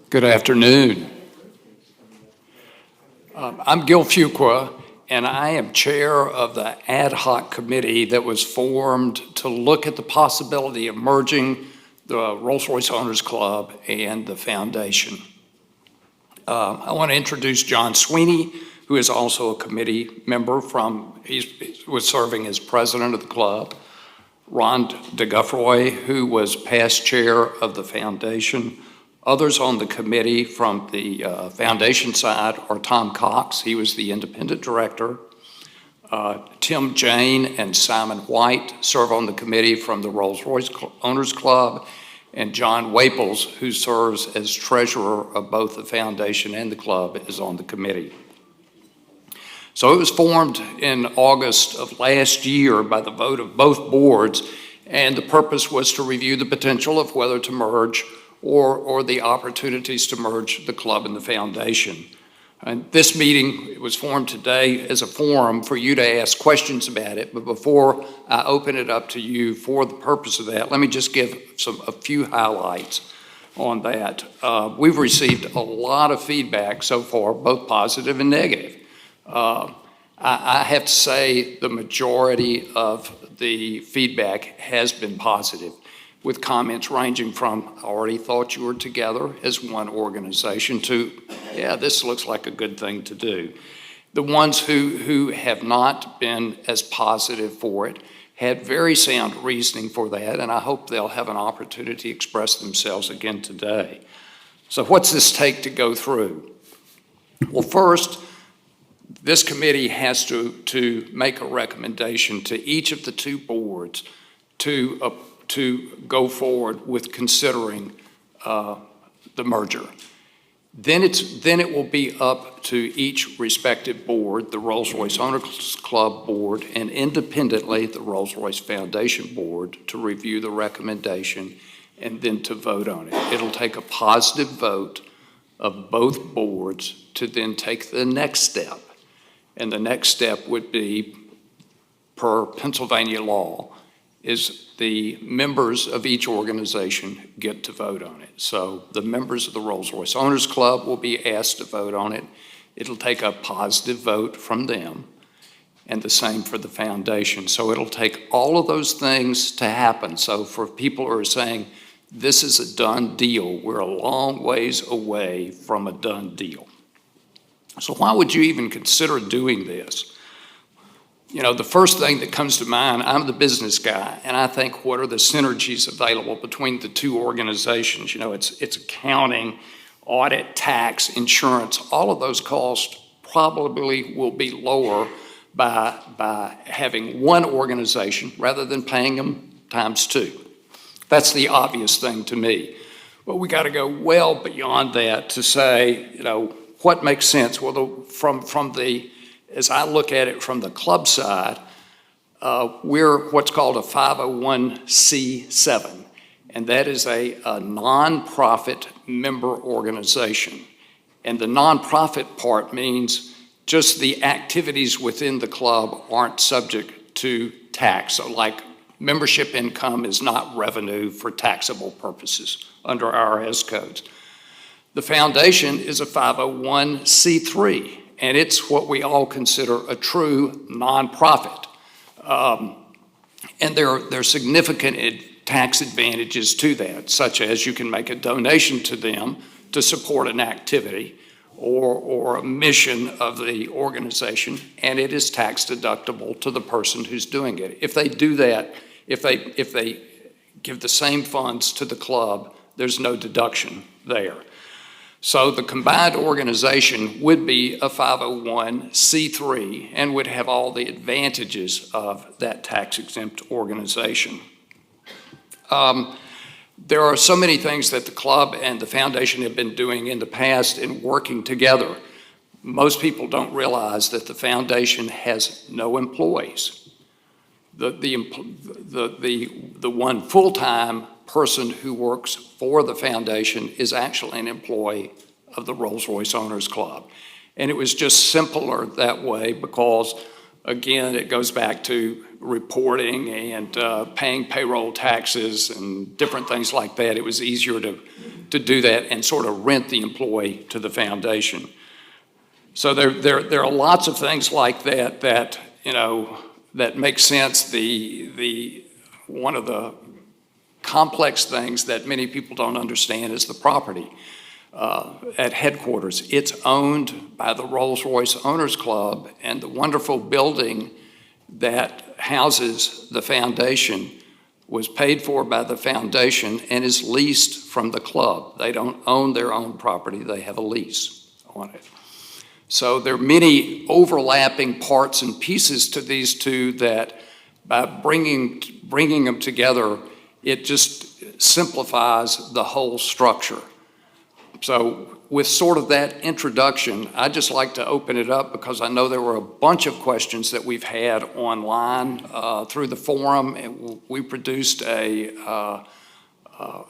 Good afternoon. I'm Gil Fuqua, and I am chair of the ad hoc committee that was formed to look at the possibility of merging the Rolls-Royce Owners Club and the foundation. I want to introduce John Sweeney, who is also a committee member he was serving as president of the club. Ron DeGuffroy, who was past chair of the foundation. Others on the committee from the foundation side are Tom Cox, he was the independent director. Tim Jane and Simon White serve on the committee from the Rolls-Royce Owners Club, and John Waples, who serves as treasurer of both the foundation and the club, is on the committee. So it was formed in August of last year by the vote of both boards, and the purpose was to review the potential of whether to merge or the opportunities to merge the club and the foundation. And this meeting was formed today as a forum for you to ask questions about it, but before I open it up to you for the purpose of that, let me just give a few highlights on that. We've received a lot of feedback so far, both positive and negative. I have to say the majority of the feedback has been positive, with comments ranging from, I already thought you were together as one organization, to, yeah, this looks like a good thing to do. The ones who have not been as positive for it had very sound reasoning for that, and I hope they'll have an opportunity to express themselves again today. So what's this take to go through? Well, first, this committee has to make a recommendation to each of the two boards to go forward with considering the merger. Then it will be up to each respective board, the Rolls-Royce Owners Club board, and independently the Rolls-Royce Foundation board, to review the recommendation and then to vote on it. It'll take a positive vote of both boards to then take the next step. And the next step would be, per Pennsylvania law, is the members of each organization get to vote on it. So the members of the Rolls-Royce Owners Club will be asked to vote on it. It'll take a positive vote from them, and the same for the foundation. So it'll take all of those things to happen. So for people who are saying, this is a done deal, we're a long ways away from a done deal. So why would you even consider doing this? You know, the first thing that comes to mind, I'm the business guy, and I think, what are the synergies available between the two organizations? You know, it's accounting, audit, tax, insurance. All of those costs probably will be lower by having one organization rather than paying them times two. That's the obvious thing to me. But we got to go well beyond that to say, you know, what makes sense? Well, as I look at it from the club side, we're what's called a 501c7, and that is a nonprofit member organization. And the nonprofit part means just the activities within the club aren't subject to tax. So like membership income is not revenue for taxable purposes under IRS codes. The foundation is a 501c3. And it's what we all consider a true nonprofit. And there are significant tax advantages to that, such as you can make a donation to them to support an activity or a mission of the organization, and it is tax deductible to the person who's doing it. If they do that, if they give the same funds to the club, there's no deduction there. So the combined organization would be a 501c3 and would have all the advantages of that tax-exempt organization. There are so many things that the club and the foundation have been doing in the past in working together. Most people don't realize that the foundation has no employees. The one full-time person who works for the foundation is actually an employee of the Rolls-Royce Owners Club. And it was just simpler that way because, again, it goes back to reporting and paying payroll taxes and different things like that. It was easier to do that and sort of rent the employee to the foundation. So there are lots of things like that that make sense. One of the complex things that many people don't understand is the property at headquarters. It's owned by the Rolls-Royce Owners Club, and the wonderful building that houses the foundation was paid for by the foundation and is leased from the club. They don't own their own property, they have a lease on it. So there are many overlapping parts and pieces to these two that by bringing them together, it just simplifies the whole structure. So with sort of that introduction, I'd just like to open it up because I know there were a bunch of questions that we've had online through the forum. And we produced a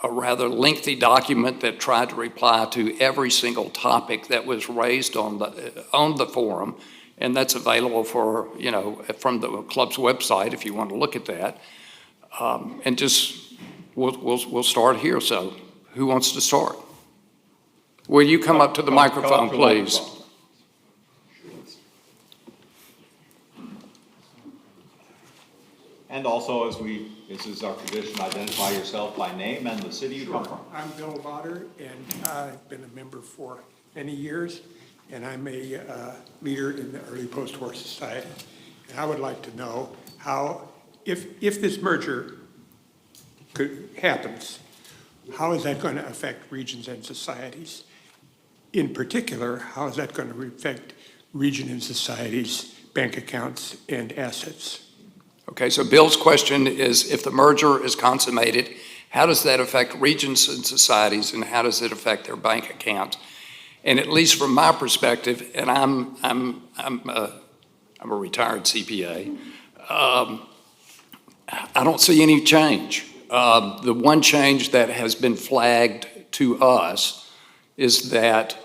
rather lengthy document that tried to reply to every single topic that was raised on the forum, and that's available for from the club's website if you want to look at that. And just we'll start here. So who wants to start? Will you come up to the microphone, please? And also, as is our tradition, identify yourself by name and the city you come from. I'm Bill Botter, and I've been a member for many years, and I'm a leader in the Early Post-War Society. And I would like to know how, if this merger happens, how is that going to affect regions and societies? In particular, how is that going to affect region and societies' bank accounts and assets? Okay, so Bill's question is, if the merger is consummated, how does that affect regions and societies, and how does it affect their bank accounts? And at least from my perspective, and I'm a retired CPA, I don't see any change. The one change that has been flagged to us is that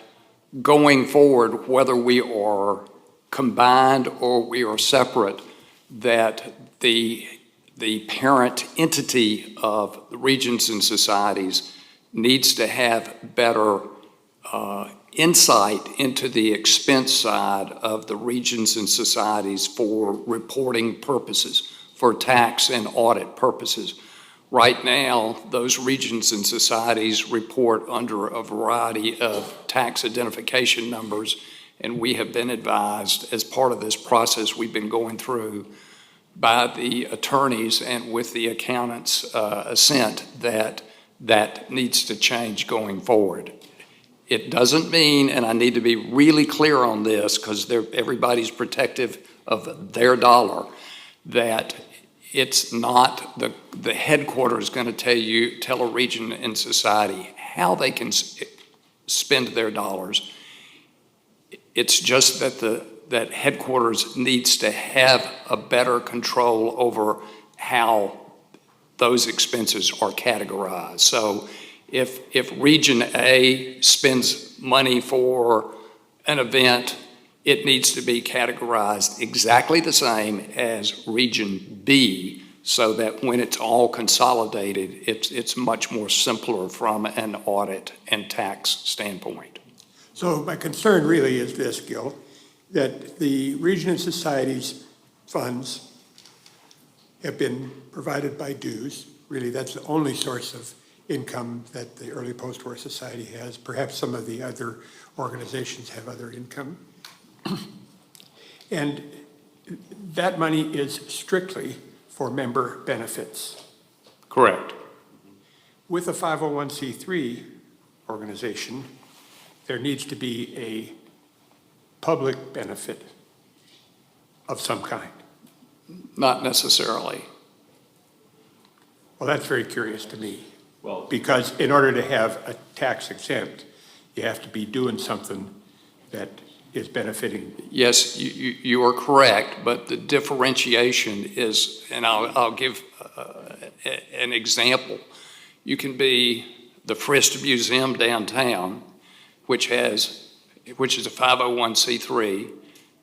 going forward, whether we are combined or we are separate, that the parent entity of the regions and societies needs to have better insight into the expense side of the regions and societies for reporting purposes, for tax and audit purposes. Right now, those regions and societies report under a variety of tax identification numbers, and we have been advised as part of this process we've been going through by the attorneys and with the accountants' assent that that needs to change going forward. It doesn't mean, and I need to be really clear on this because everybody's protective of their dollar, that it's not the headquarters going to tell a region and society how they can spend their dollars. It's just that headquarters needs to have a better control over how those expenses are categorized. So if Region A spends money for an event, it needs to be categorized exactly the same as Region B, so that when it's all consolidated, it's much more simpler from an audit and tax standpoint. So my concern really is this, Gil, that the region and societies funds have been provided by dues. Really, that's the only source of income that the Early Post-War Society has. Perhaps some of the other organizations have other income. And that money is strictly for member benefits. Correct. With a 501c3 organization, there needs to be a public benefit of some kind. Not necessarily. Well, that's very curious to me. Well, Because in order to have a tax exempt, you have to be doing something that is benefiting. Yes, you are correct, but the differentiation is, and I'll give an example. You can be the Frist Museum downtown, which is a 501c3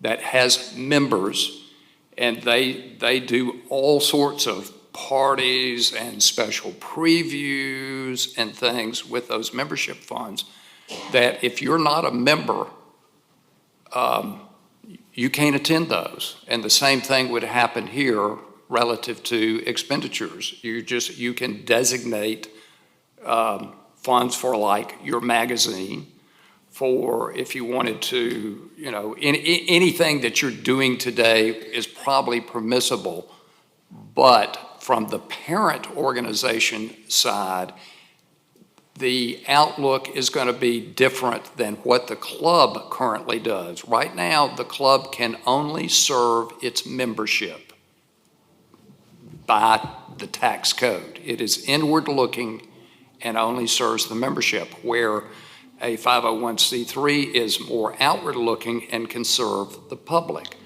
that has members, and they do all sorts of parties and special previews and things with those membership funds, that if you're not a member, you can't attend those. And the same thing would happen here relative to expenditures. You can designate funds for like your magazine, for if you wanted to, anything that you're doing today is probably permissible. But from the parent organization side, the outlook is going to be different than what the club currently does. Right now, the club can only serve its membership by the tax code. It is inward looking and only serves the membership, where a 501c3 is more outward looking and can serve the public.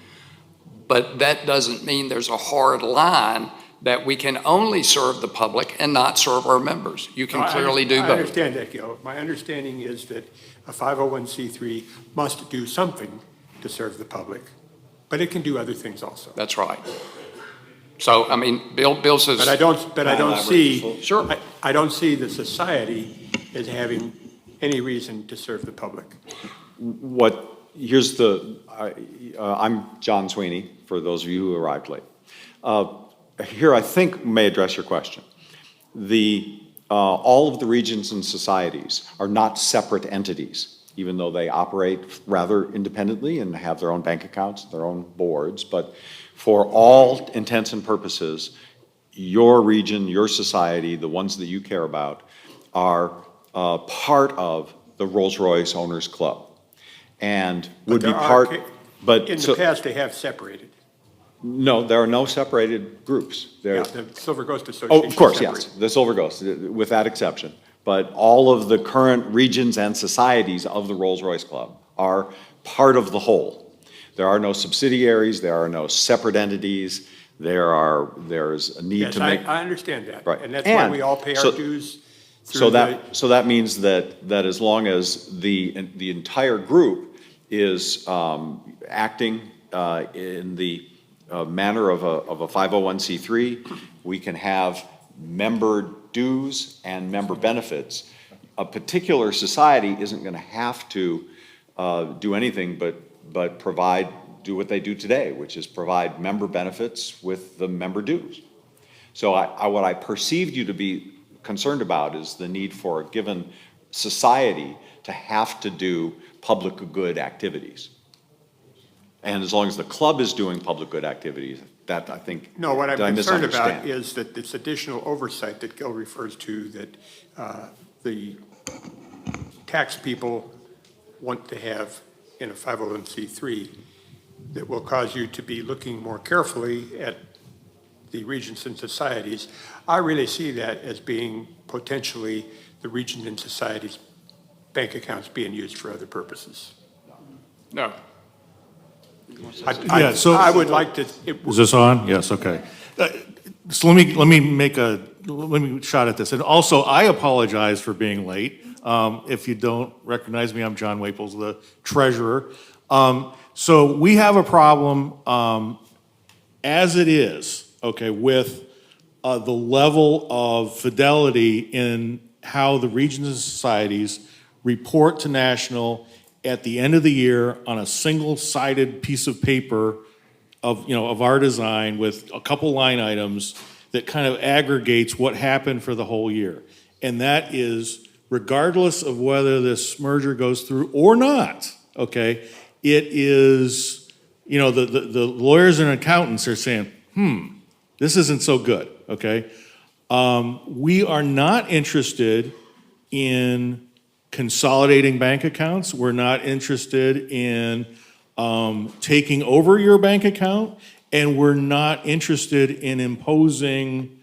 But that doesn't mean there's a hard line that we can only serve the public and not serve our members. You can clearly do both. I understand that, Gil. My understanding is that a 501c3 must do something to serve the public, but it can do other things also. That's right. So, I mean, Bill says. But I don't see. Sure. I don't see the society as having any reason to serve the public. I'm John Sweeney, for those of you who arrived late. Here, I think, may address your question. All of the regions and societies are not separate entities, even though they operate rather independently and have their own bank accounts, their own boards. But for all intents and purposes, your region, your society, the ones that you care about, are part of the Rolls-Royce Owners Club, and would be part. But in the past, they have separated. No, there are no separated groups. Yeah, the Silver Ghost Association. Oh, of course, separated. yes, the Silver Ghost, with that exception. But all of the current regions and societies of the Rolls-Royce Club are part of the whole. There are no subsidiaries, there are no separate entities, there's a need to make. I understand that. Right. And that's why we all pay our dues. So that means that as long as the entire group is acting in the manner of a 501c3, we can have member dues and member benefits. A particular society isn't going to have to do anything but do what they do today, which is provide member benefits with the member dues. So what I perceived you to be concerned about is the need for a given society to have to do public good activities. And as long as the club is doing public good activities, that I think. No, what I'm concerned about is that this additional oversight that Gil refers to, that the tax people want to have in a 501c3, that will cause you to be looking more carefully at the regions and societies. I really see that as being potentially the regions and societies' bank accounts being used for other purposes. No. I would like to. Is this on? Yes, okay. So let me shot at this. And also, I apologize for being late. If you don't recognize me, I'm John Waples, the treasurer. So we have a problem as it is, okay, with the level of fidelity in how the regions and societies report to national at the end of the year on a single-sided piece of paper of our design with a couple line items that kind of aggregates what happened for the whole year. And that is, regardless of whether this merger goes through or not, okay, it is, the lawyers and accountants are saying, this isn't so good, okay? We are not interested in consolidating bank accounts. We're not interested in taking over your bank account, and we're not interested in imposing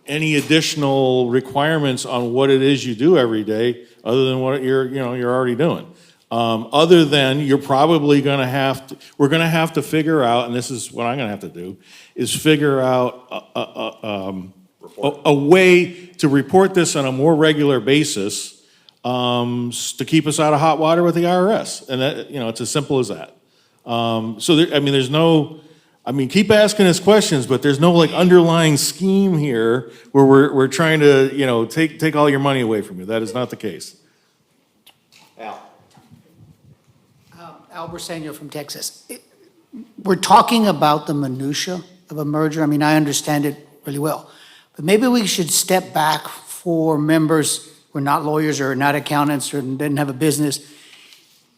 any additional requirements on what it is you do every day, other than what you're already doing. Other than we're going to have to figure out, and this is what I'm going to have to do, is figure out a way to report this on a more regular basis to keep us out of hot water with the IRS. And that, it's as simple as that. There's no I mean, keep asking us questions, but there's no like underlying scheme here where we're trying to, you know, take all your money away from you. That is not the case. Al? Al Briseno from Texas. We're talking about the minutia of a merger. I mean, I understand it really well. But maybe we should step back for members who are not lawyers or not accountants or didn't have a business.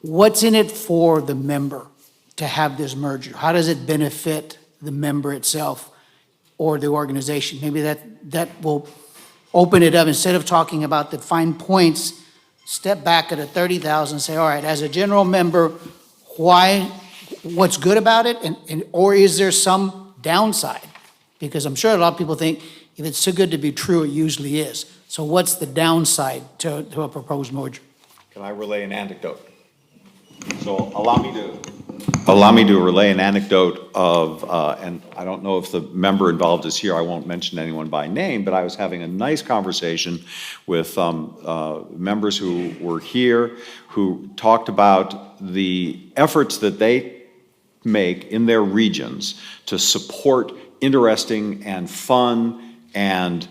What's in it for the member to have this merger? How does it benefit the member itself or the organization? Maybe that will open it up. Instead of talking about the fine points, step back at a 30,000 and say, all right, as a general member, what's good about it? Or is there some downside? Because I'm sure a lot of people think if it's so good to be true, it usually is. So what's the downside to a proposed merger? Can I relay an anecdote? So allow me to relay an anecdote of, and I don't know if the member involved is here, I won't mention anyone by name, but I was having a nice conversation with members who were here who talked about the efforts that they make in their regions to support interesting and fun and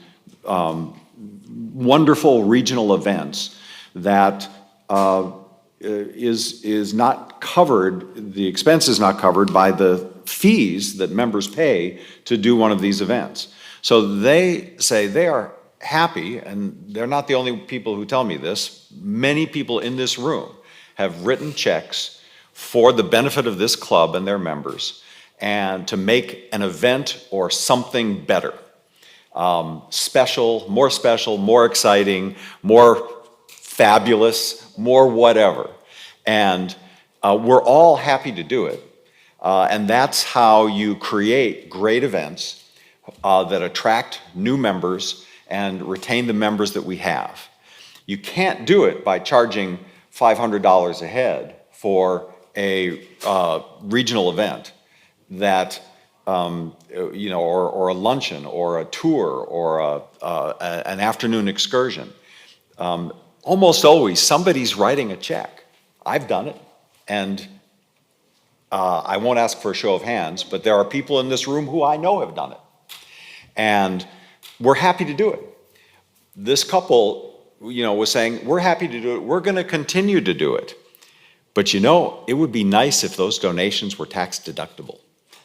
wonderful regional events that is not covered, the expense is not covered by the fees that members pay to do one of these events. So they say they are happy, and they're not the only people who tell me this. Many people in this room have written checks for the benefit of this club and their members, and to make an event or something better. Special, more exciting, more fabulous, more whatever. And we're all happy to do it. And that's how you create great events that attract new members and retain the members that we have. You can't do it by charging $500 a head for a regional event that, you know, or a luncheon, or a tour, or an afternoon excursion. Almost always, somebody's writing a check. I've done it, and I won't ask for a show of hands, but there are people in this room who I know have done it. And we're happy to do it. This couple, you know, was saying, we're happy to do it, we're gonna continue to do it. But you know, it would be nice if those donations were tax deductible.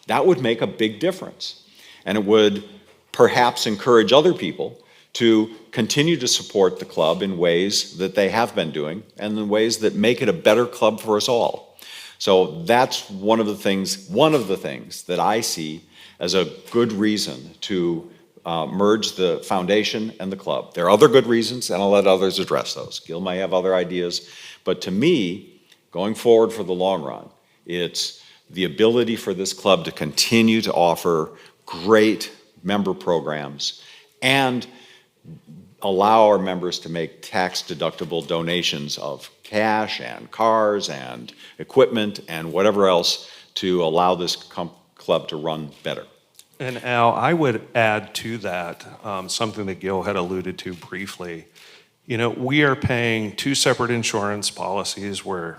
That would make a big difference. And it would perhaps encourage other people to continue to support the club in ways that they have been doing, and in ways that make it a better club for us all. So that's one of the things that I see as a good reason to merge the foundation and the club. There are other good reasons, and I'll let others address those. Gil may have other ideas, but to me, going forward for the long run, it's the ability for this club to continue to offer great member programs and allow our members to make tax-deductible donations of cash and cars and equipment and whatever else to allow this club to run better. And Al, I would add to that something that Gil had alluded to briefly. You know, we are paying two separate insurance policies. We're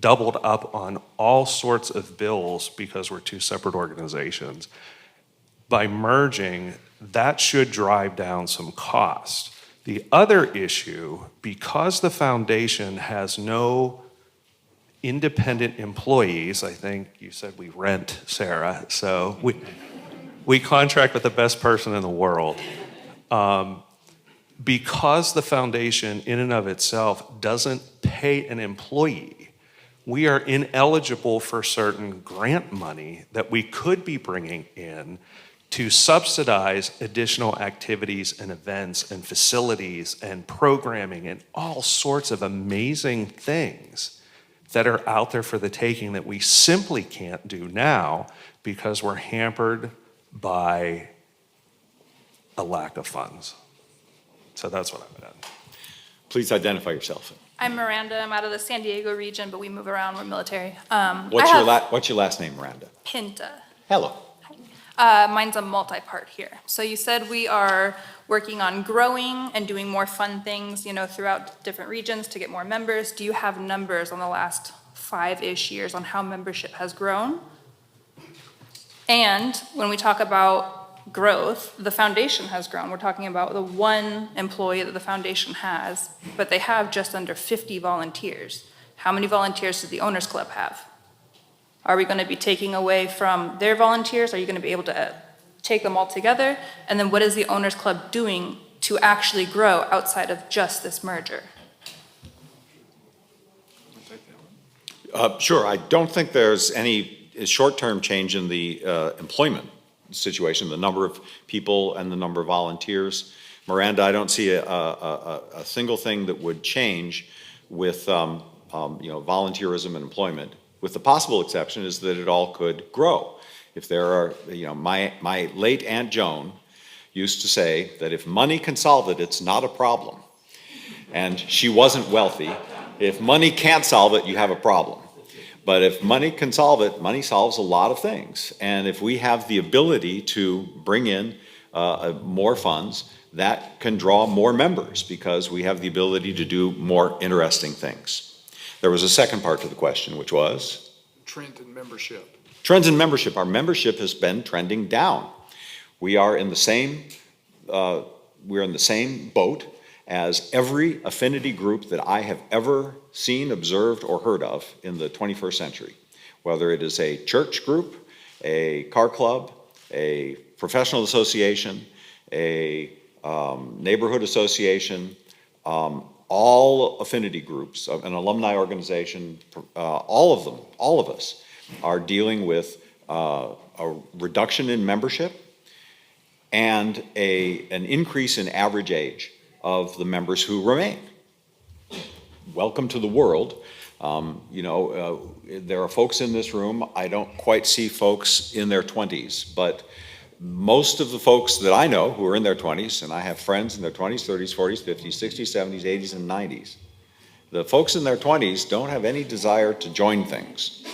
doubled up on all sorts of bills because we're two separate organizations. By merging, that should drive down some cost. The other issue, because the foundation has no independent employees, I think you said we rent, Sarah, so we contract with the best person in the world. Because the foundation in and of itself doesn't pay an employee, we are ineligible for certain grant money that we could be bringing in to subsidize additional activities and events and facilities and programming and all sorts of amazing things that are out there for the taking that we simply can't do now because we're hampered by a lack of funds. So that's what I would add. Please identify yourself. I'm Miranda. I'm out of the San Diego region, but we move around. We're military. What's your last name, Miranda? Pinta. Hello. Mine's a multi-part here. So you said we are working on growing and doing more fun things, you know, throughout different regions to get more members. Do you have numbers on the last 5-ish years on how membership has grown? And when we talk about growth, the foundation has grown. We're talking about the one employee that the foundation has, but they have just under 50 volunteers. How many volunteers does the Owners Club have? Are we going to be taking away from their volunteers? Are you going to be able to take them all together? And then what is the Owners Club doing to actually grow outside of just this merger? Sure, I don't think there's any short-term change in the employment situation, the number of people and the number of volunteers. Miranda, I don't see a single thing that would change with volunteerism and employment, with the possible exception is that it all could grow. If there are, my late Aunt Joan used to say that if money can solve it, it's not a problem. And she wasn't wealthy. If money can't solve it, you have a problem. But if money can solve it, money solves a lot of things. And if we have the ability to bring in more funds, that can draw more members because we have the ability to do more interesting things. There was a second part to the question, which was? Trend in membership. Trends in membership. Our membership has been trending down. We are in the same boat as every affinity group that I have ever seen, observed, or heard of in the 21st century. Whether it is a church group, a car club, a professional association, a neighborhood association, all affinity groups, an alumni organization, all of us are dealing with a reduction in membership and an increase in average age of the members who remain. Welcome to the world. There are folks in this room, I don't quite see folks in their 20s, but most of the folks that I know who are in their 20s, and I have friends in their 20s, 30s, 40s, 50s, 60s, 70s, 80s, and 90s, the folks in their 20s don't have any desire to join things.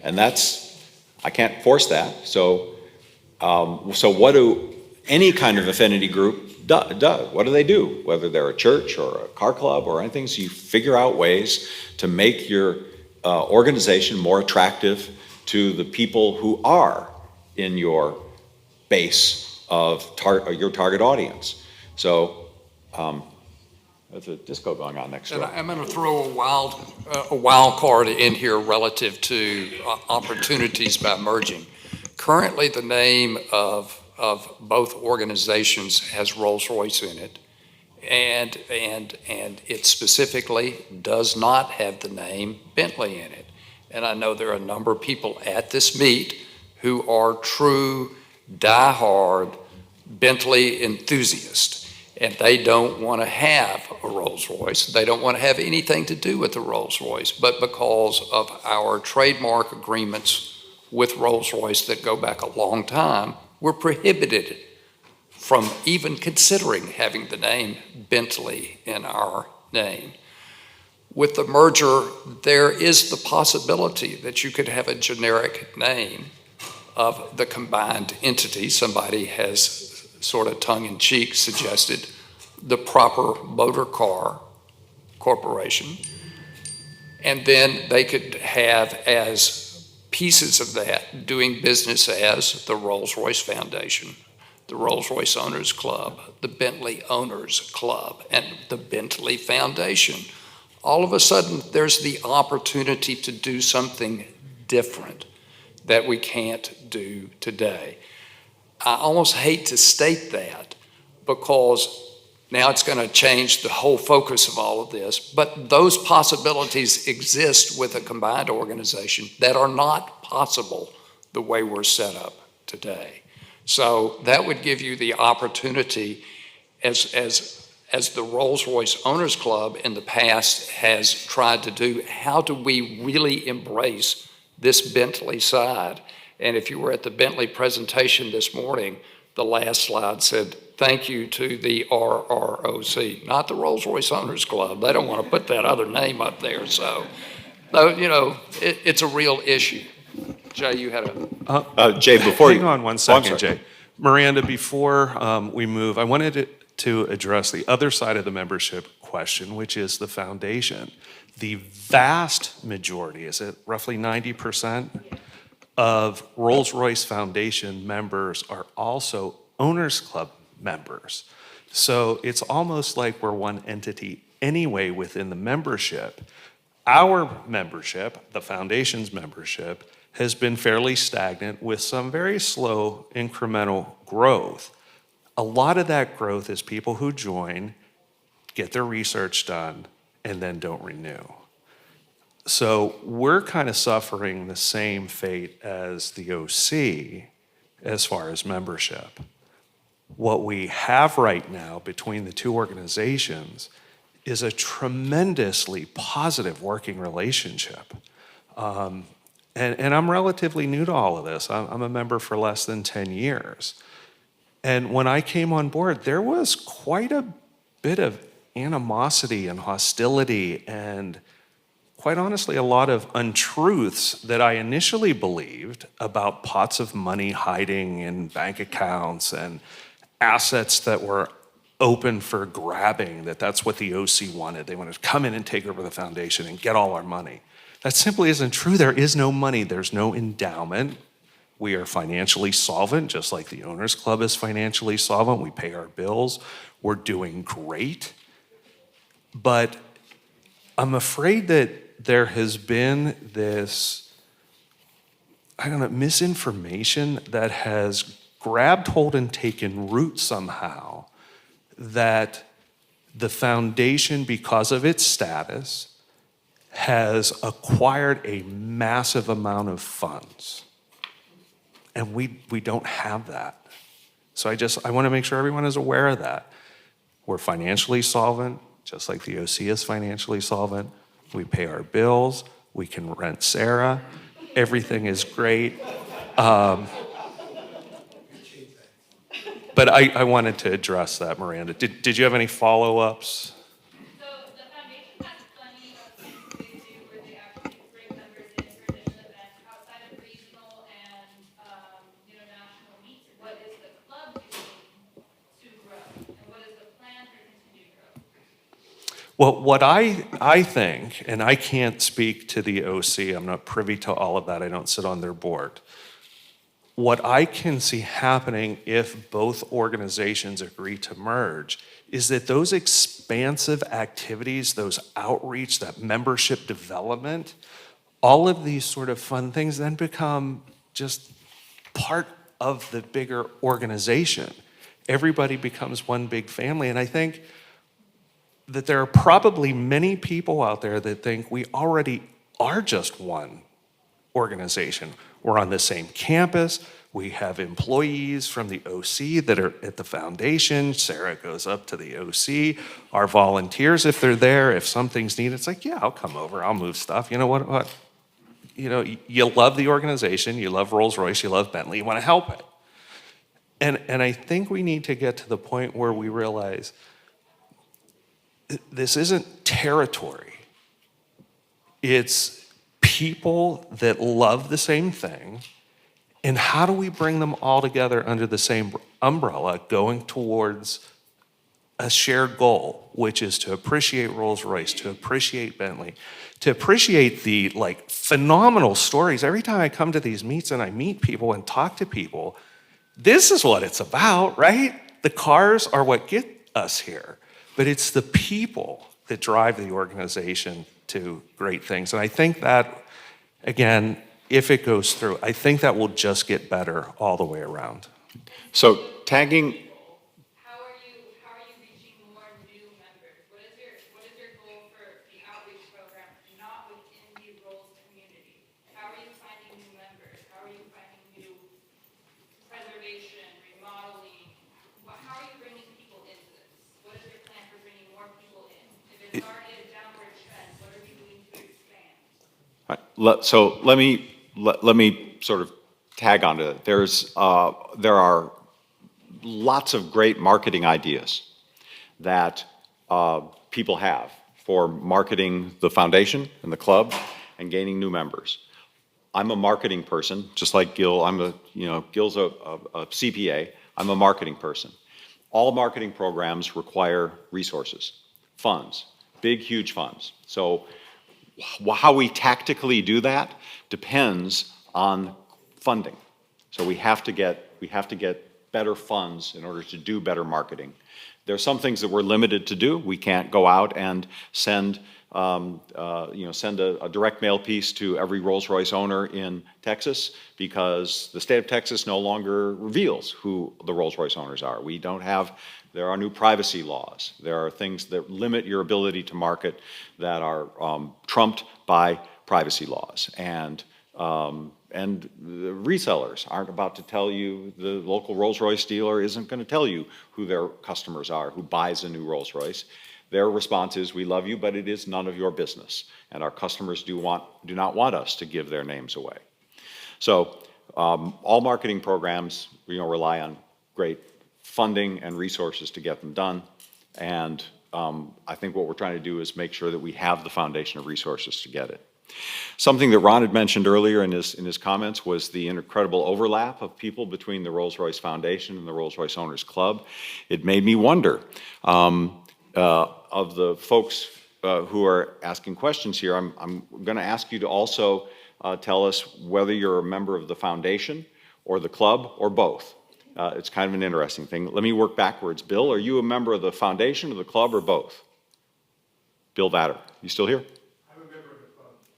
And I can't force that. So what do any kind of affinity group do? What do they do? Whether they're a church or a car club or anything, so you figure out ways to make your organization more attractive to the people who are in your base of your target audience. So there's a disco going on next And door. I'm going to throw a wild card in here relative to opportunities by merging. Currently, the name of both organizations has Rolls-Royce in it, and it specifically does not have the name Bentley in it. And I know there are a number of people at this meet who are true, diehard Bentley enthusiasts, and they don't want to have a Rolls-Royce. They don't want to have anything to do with the Rolls-Royce, but because of our trademark agreements with Rolls-Royce that go back a long time, we're prohibited from even considering having the name Bentley in our name. With the merger, there is the possibility that you could have a generic name of the combined entity. Somebody has sort of tongue-in-cheek suggested the Proper Motor Car Corporation. And then they could have as pieces of that doing business as the Rolls-Royce Foundation, the Rolls-Royce Owners Club, the Bentley Owners Club, and the Bentley Foundation. All of a sudden, there's the opportunity to do something different that we can't do today. I almost hate to state that because now it's going to change the whole focus of all of this, but those possibilities exist with a combined organization that are not possible the way we're set up today. So that would give you the opportunity as the Rolls-Royce Owners Club in the past has tried to do, how do we really embrace this Bentley side? And if you were at the Bentley presentation this morning, the last slide said, thank you to the RROC, not the Rolls-Royce Owners Club. They don't want to put that other name up there. So, it's a real issue. Jay, you had Jay, before Hang on one second, I'm sorry. Jay. Miranda, before we move, I wanted to address the other side of the membership question, which is the foundation. The vast majority, is it roughly 90%, of Rolls-Royce Foundation members are also Owners Club members. So it's almost like we're one entity anyway within the membership. Our membership, the foundation's membership, has been fairly stagnant with some very slow incremental growth. A lot of that growth is people who join, get their research done, and then don't renew. So we're kind of suffering the same fate as the OC as far as membership. What we have right now between the two organizations is a tremendously positive working relationship. And I'm relatively new to all of this. I'm a member for less than 10 years. And when I came on board, there was quite a bit of animosity and hostility and, quite honestly, a lot of untruths that I initially believed about pots of money hiding in bank accounts and assets that were open for grabbing, that's what the OC wanted. They wanted to come in and take over the foundation and get all our money. That simply isn't true. There is no money. There's no endowment. We are financially solvent, just like the Owners Club is financially solvent. We pay our bills. We're doing great. But I'm afraid that there has been this, misinformation that has grabbed hold and taken root somehow, that the foundation, because of its status, has acquired a massive amount of funds. And we don't have that. So I want to make sure everyone is aware of that. We're financially solvent, just like the OC is financially solvent. We pay our bills. We can rent Sarah. Everything is great. But I wanted to address that, Miranda. Did you have any follow-ups? So the foundation has plenty of things they do where they actually bring members in for different events outside of regional and national meets. What is the club doing to grow, and what is the plan for continued growth? Well, what I think, and I can't speak to the OC, I'm not privy to all of that, I don't sit on their board. What I can see happening if both organizations agree to merge is that those expansive activities, those outreach, that membership development, all of these sort of fun things then become just part of the bigger organization. Everybody becomes one big family. And I think that there are probably many people out there that think we already are just one organization. We're on the same campus. We have employees from the OC that are at the foundation. Sarah goes up to the OC. Our volunteers, if they're there, if something's needed, it's like, yeah, I'll come over. I'll move stuff. You know what? You love the organization. You love Rolls-Royce. You love Bentley. You want to help it. And I think we need to get to the point where we realize this isn't territory. It's people that love the same thing, and how do we bring them all together under the same umbrella going towards a shared goal, which is to appreciate Rolls-Royce, to appreciate Bentley, to appreciate the phenomenal stories. Every time I come to these meets and I meet people and talk to people, this is what it's about, right? The cars are what get us here, but it's the people that drive the organization to great things. And I think that, again, if it goes through, I think that will just get better all the way around. So tagging, How are you reaching more new members? What is your goal for the outreach program, not within the Rolls community? How are you finding new members? How are you finding new preservation, remodeling? How are you bringing people into this? What is your plan for bringing more people in? If it's already a downward trend, what are we doing to expand? so let me sort of tag onto it. There are lots of great marketing ideas that people have for marketing the foundation and the club and gaining new members. I'm a marketing person, just like Gil. Gil's a CPA. I'm a marketing person. All marketing programs require resources, funds, big, huge funds. So how we tactically do that depends on funding. So we have to get better funds in order to do better marketing. There are some things that we're limited to do. We can't go out and send a direct mail piece to every Rolls-Royce owner in Texas because the state of Texas no longer reveals who the Rolls-Royce owners are. There are new privacy laws. There are things that limit your ability to market that are trumped by privacy laws. And the resellers aren't about to tell you, the local Rolls-Royce dealer isn't going to tell you who their customers are, who buys a new Rolls-Royce. Their response is, we love you, but it is none of your business. And our customers do not want us to give their names away. So all marketing programs, rely on great funding and resources to get them done. And I think what we're trying to do is make sure that we have the foundation of resources to get it. Something that Ron had mentioned earlier in his comments was the incredible overlap of people between the Rolls-Royce Foundation and the Rolls-Royce Owners Club. It made me wonder, of the folks who are asking questions here, I'm going to ask you to also tell us whether you're a member of the foundation or the club or both. It's kind of an interesting thing. Let me work backwards. Bill, are you a member of the foundation or the club or both? Bill Vatter, you still here?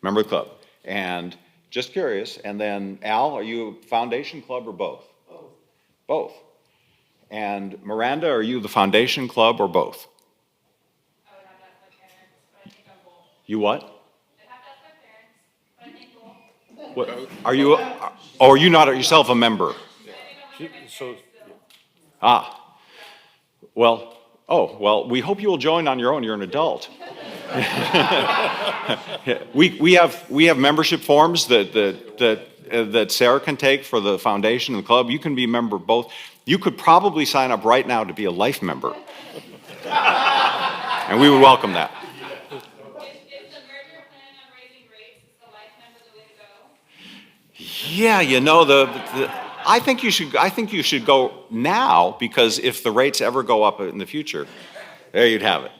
Member of the club. And just curious, and then Al, are you a foundation, club, or both? Both. Both. And Miranda, are you the foundation, club, or both? I would have to ask my parents, but I think I'm both. You what? I'd have to ask my parents, but I think both. What, are you not yourself a member? Well, we hope you will join on your own. You're an adult. we have membership forms that Sarah can take for the foundation and the club. You can be a member of both. You could probably sign up right now to be a life member, and we would welcome that. If the merger plan on raising rates, is the life member the way to go? Yeah, I think you should go now, because if the rates ever go up in the future, there you'd have it.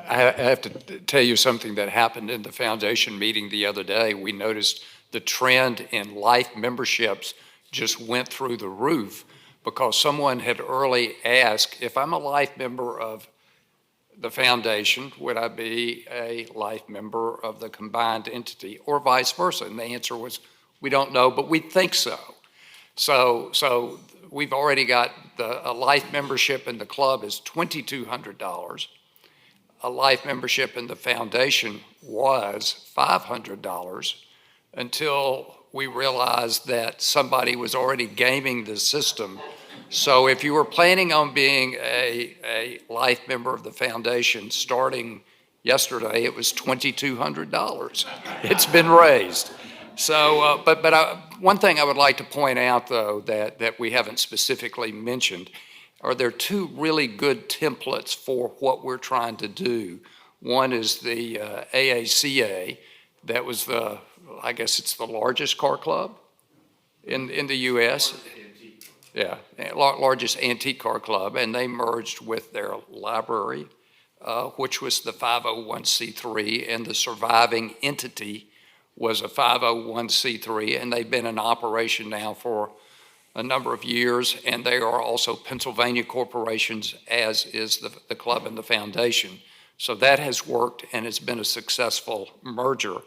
I have to tell you something that happened in the foundation meeting the other day. We noticed the trend in life memberships just went through the roof because someone had early asked, if I'm a life member of the foundation, would I be a life member of the combined entity, or vice versa? And the answer was, we don't know, but we think so. So we've already got a life membership in the club is $2,200. A life membership in the foundation was $500 until we realized that somebody was already gaming the system. So if you were planning on being a life member of the foundation starting yesterday, it was $2,200. It's been raised. So, one thing I would like to point out, though, that we haven't specifically mentioned, are there two really good templates for what we're trying to do. One is the AACA, that was I guess it's the largest car club in the U.S. Yeah, largest antique car club, and they merged with their library, which was the 501c3, and the surviving entity was a 501c3, and they've been in operation now for a number of years, and they are also Pennsylvania corporations, as is the club and the foundation. So that has worked, and it's been a successful merger.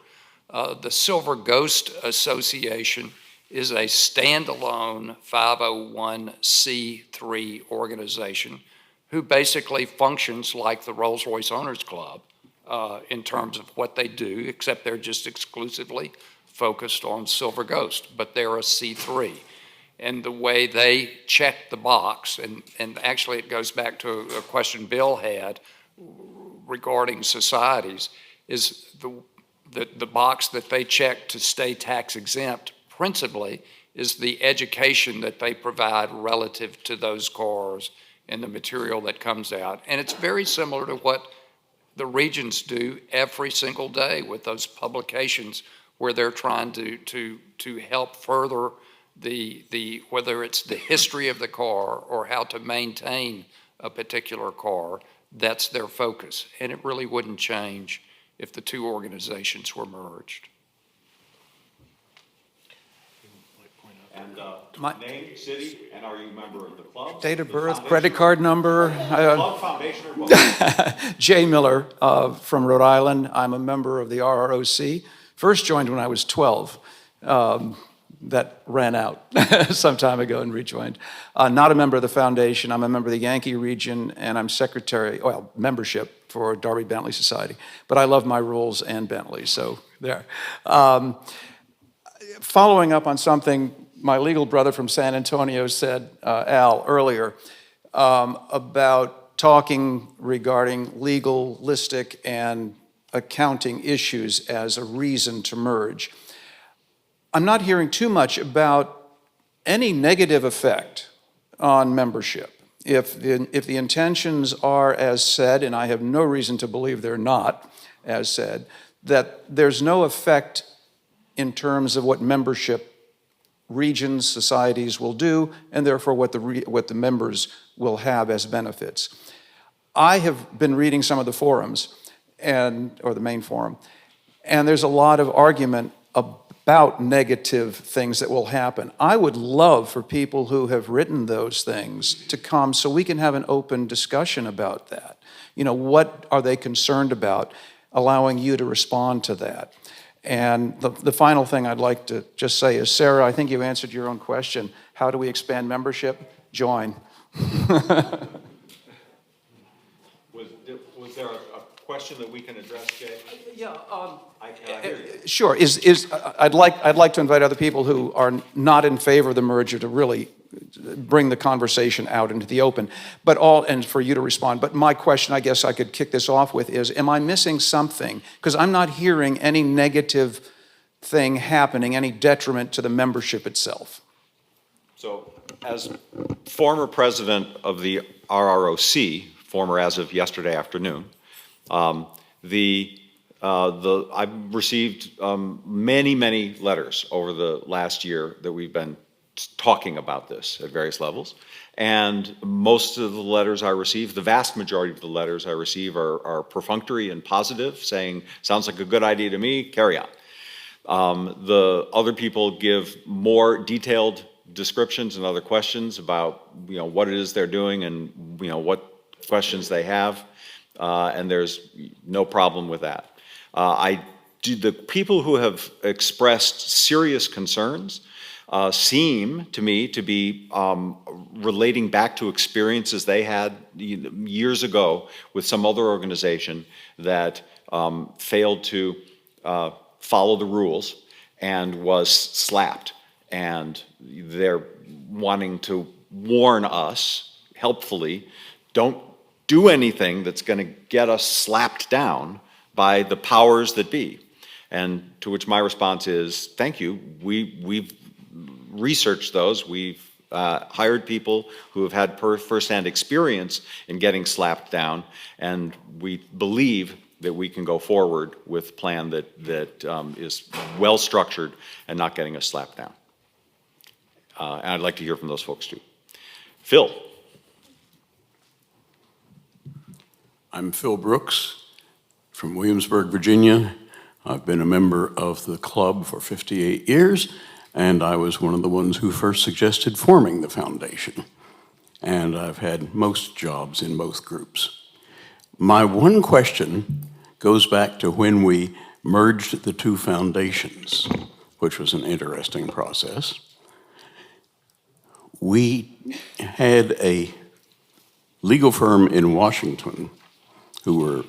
The Silver Ghost Association is a standalone 501c3 organization who basically functions like the Rolls-Royce Owners Club in terms of what they do, except they're just exclusively focused on Silver Ghost, but they're a C3. And the way they check the box, and actually it goes back to a question Bill had regarding societies, is the box that they check to stay tax exempt principally is the education that they provide relative to those cars and the material that comes out. And it's very similar to what the regions do every single day with those publications where they're trying to help further the whether it's the history of the car or how to maintain a particular car. That's their focus, and it really wouldn't change if the two organizations were merged. And My- name, city, and are you a member of the club? Date of the birth, foundation, credit card number. Club, foundation, or both? Jay Miller from Rhode Island. I'm a member of the RROC. First joined when I was 12. That ran out some time ago and rejoined. Not a member of the foundation. I'm a member of the Yankee region, and I'm membership for Darby Bentley Society. But I love my rules and Bentley, so there. Following up on something my legal brother from San Antonio said, Al, earlier, about talking regarding legalistic and accounting issues as a reason to merge. I'm not hearing too much about any negative effect on membership. If the intentions are as said, and I have no reason to believe they're not as said, that there's no effect in terms of what membership regions, societies will do, and therefore what the members will have as benefits. I have been reading some of the forums, or the main forum, and there's a lot of argument about negative things that will happen. I would love for people who have written those things to come so we can have an open discussion about that. You know, what are they concerned about? Allowing you to respond to that. And the final thing I'd like to just say is, Sarah, I think you answered your own question. How do we expand membership? Join. Was there a question that we can address, Jay? Yeah. I hear you. Sure. I'd like to invite other people who are not in favor of the merger to really bring the conversation out into the open, and for you to respond. But my question, I guess I could kick this off with is, am I missing something? Because I'm not hearing any negative thing happening, any detriment to the membership itself. So, as former president of the RROC, former as of yesterday afternoon, I've received many letters over the last year that we've been talking about this at various levels. And most of the letters I receive, the vast majority of the letters I receive are perfunctory and positive, saying, sounds like a good idea to me, carry on. The other people give more detailed descriptions and other questions about, what it is they're doing and, what questions they have. And there's no problem with that. The people who have expressed serious concerns seem to me to be relating back to experiences they had years ago with some other organization that failed to follow the rules and was slapped. And they're wanting to warn us helpfully, don't do anything that's going to get us slapped down by the powers that be. And to which my response is, thank you. We've researched those. We've hired people who have had firsthand experience in getting slapped down, and we believe that we can go forward with a plan that is well structured and not getting us slapped down. And I'd like to hear from those folks too. Phil. I'm Phil Brooks from Williamsburg, Virginia. I've been a member of the club for 58 years, and I was one of the ones who first suggested forming the foundation. And I've had most jobs in both groups. My one question goes back to when we merged the two foundations, which was an interesting process. We had a legal firm in Washington who were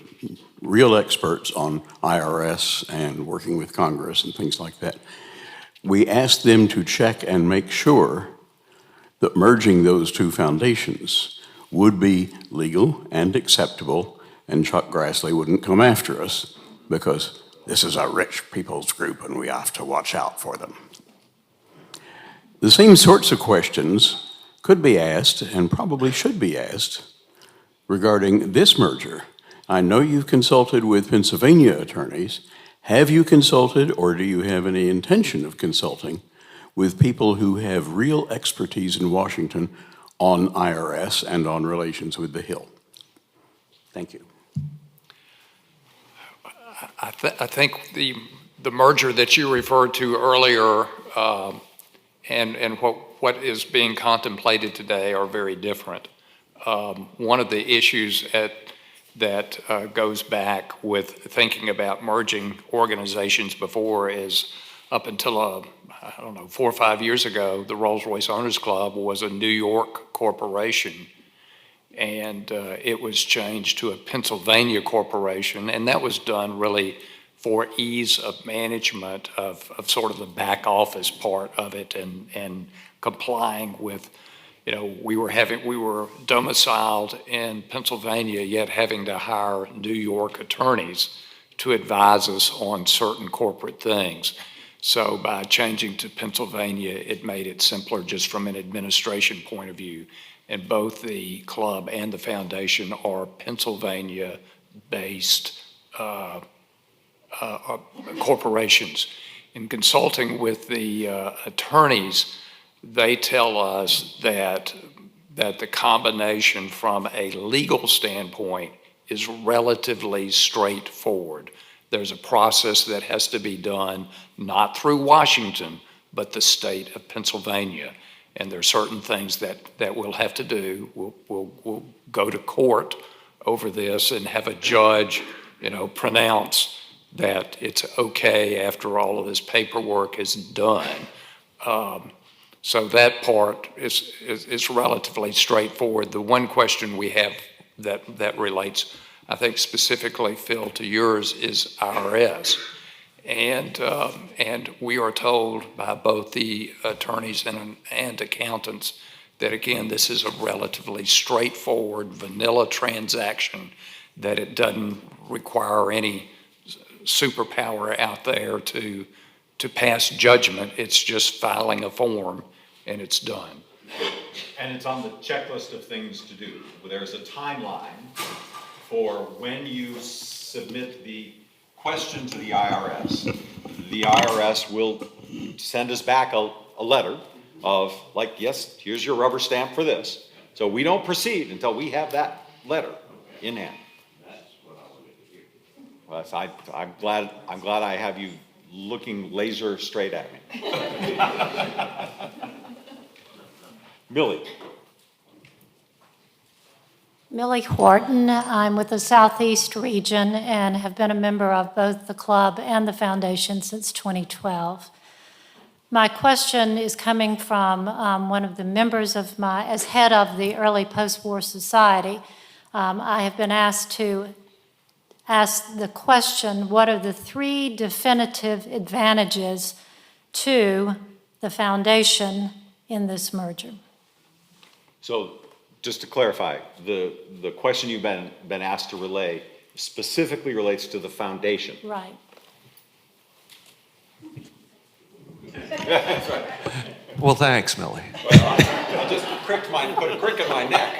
real experts on IRS and working with Congress and things like that. We asked them to check and make sure that merging those two foundations would be legal and acceptable, and Chuck Grassley wouldn't come after us because this is a rich people's group and we have to watch out for them. The same sorts of questions could be asked, and probably should be asked, regarding this merger. I know you've consulted with Pennsylvania attorneys. Have you consulted, or do you have any intention of consulting with people who have real expertise in Washington on IRS and on relations with the Hill? Thank you. I think the merger that you referred to earlier and what is being contemplated today are very different. One of the issues that goes back with thinking about merging organizations before is up until, I don't know, 4 or 5 years ago, the Rolls-Royce Owners Club was a New York corporation, and it was changed to a Pennsylvania corporation, and that was done really for ease of management of sort of the back office part of it and complying with, we were domiciled in Pennsylvania, yet having to hire New York attorneys to advise us on certain corporate things. So by changing to Pennsylvania, it made it simpler just from an administration point of view. And both the club and the foundation are Pennsylvania-based corporations. In consulting with the attorneys, they tell us that the combination from a legal standpoint is relatively straightforward. There's a process that has to be done, not through Washington, but the state of Pennsylvania. And there are certain things that we'll have to do. We'll go to court over this and have a judge, pronounce that it's okay after all of this paperwork is done. So that part is relatively straightforward. The one question we have that relates, I think specifically, Phil, to yours is IRS. And we are told by both the attorneys and accountants that, again, this is a relatively straightforward vanilla transaction, that it doesn't require any superpower out there to pass judgment. It's just filing a form and it's done. And it's on the checklist of things to do. There's a timeline for when you submit the question to the IRS. The IRS will send us back a letter of like, yes, here's your rubber stamp for this. So we don't proceed until we have that letter in hand. Well, I'm glad I have you looking laser straight at me. Millie. Millie Horton. I'm with the Southeast region and have been a member of both the club and the foundation since 2012. My question is coming from one of the members of as head of the Early Post-War Society. I have been asked to ask the question, what are the 3 definitive advantages to the foundation in this merger? So just to clarify, the question you've been asked to relay specifically relates to the foundation. Right. That's right. Well, thanks, Millie. I just put a crick in my neck.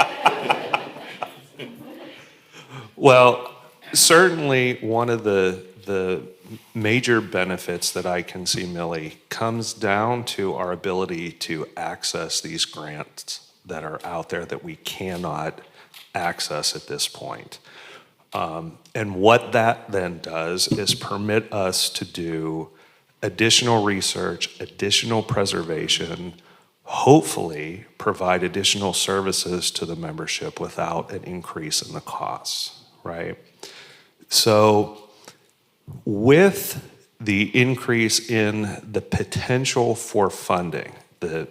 Well, certainly one of the major benefits that I can see, Millie, comes down to our ability to access these grants that are out there that we cannot access at this point. And what that then does is permit us to do additional research, additional preservation, hopefully provide additional services to the membership without an increase in the costs, right? So with the increase in the potential for funding, the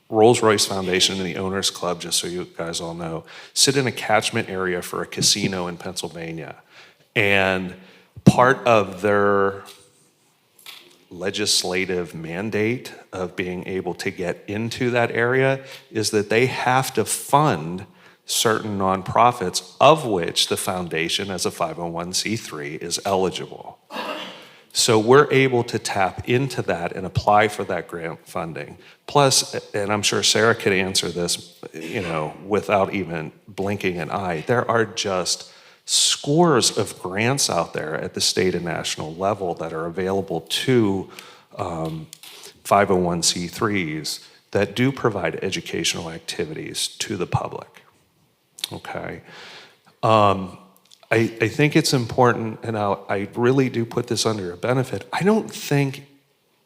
Rolls-Royce Foundation and the Owners Club, just so you guys all know, sit in a catchment area for a casino in Pennsylvania. And part of their legislative mandate of being able to get into that area is that they have to fund certain nonprofits, of which the foundation as a 501c3 is eligible. So we're able to tap into that and apply for that grant funding. Plus, and I'm sure Sarah could answer this, without even blinking an eye, there are just scores of grants out there at the state and national level that are available to 501c3s that do provide educational activities to the public. Okay. I think it's important, and I really do put this under a benefit. I don't think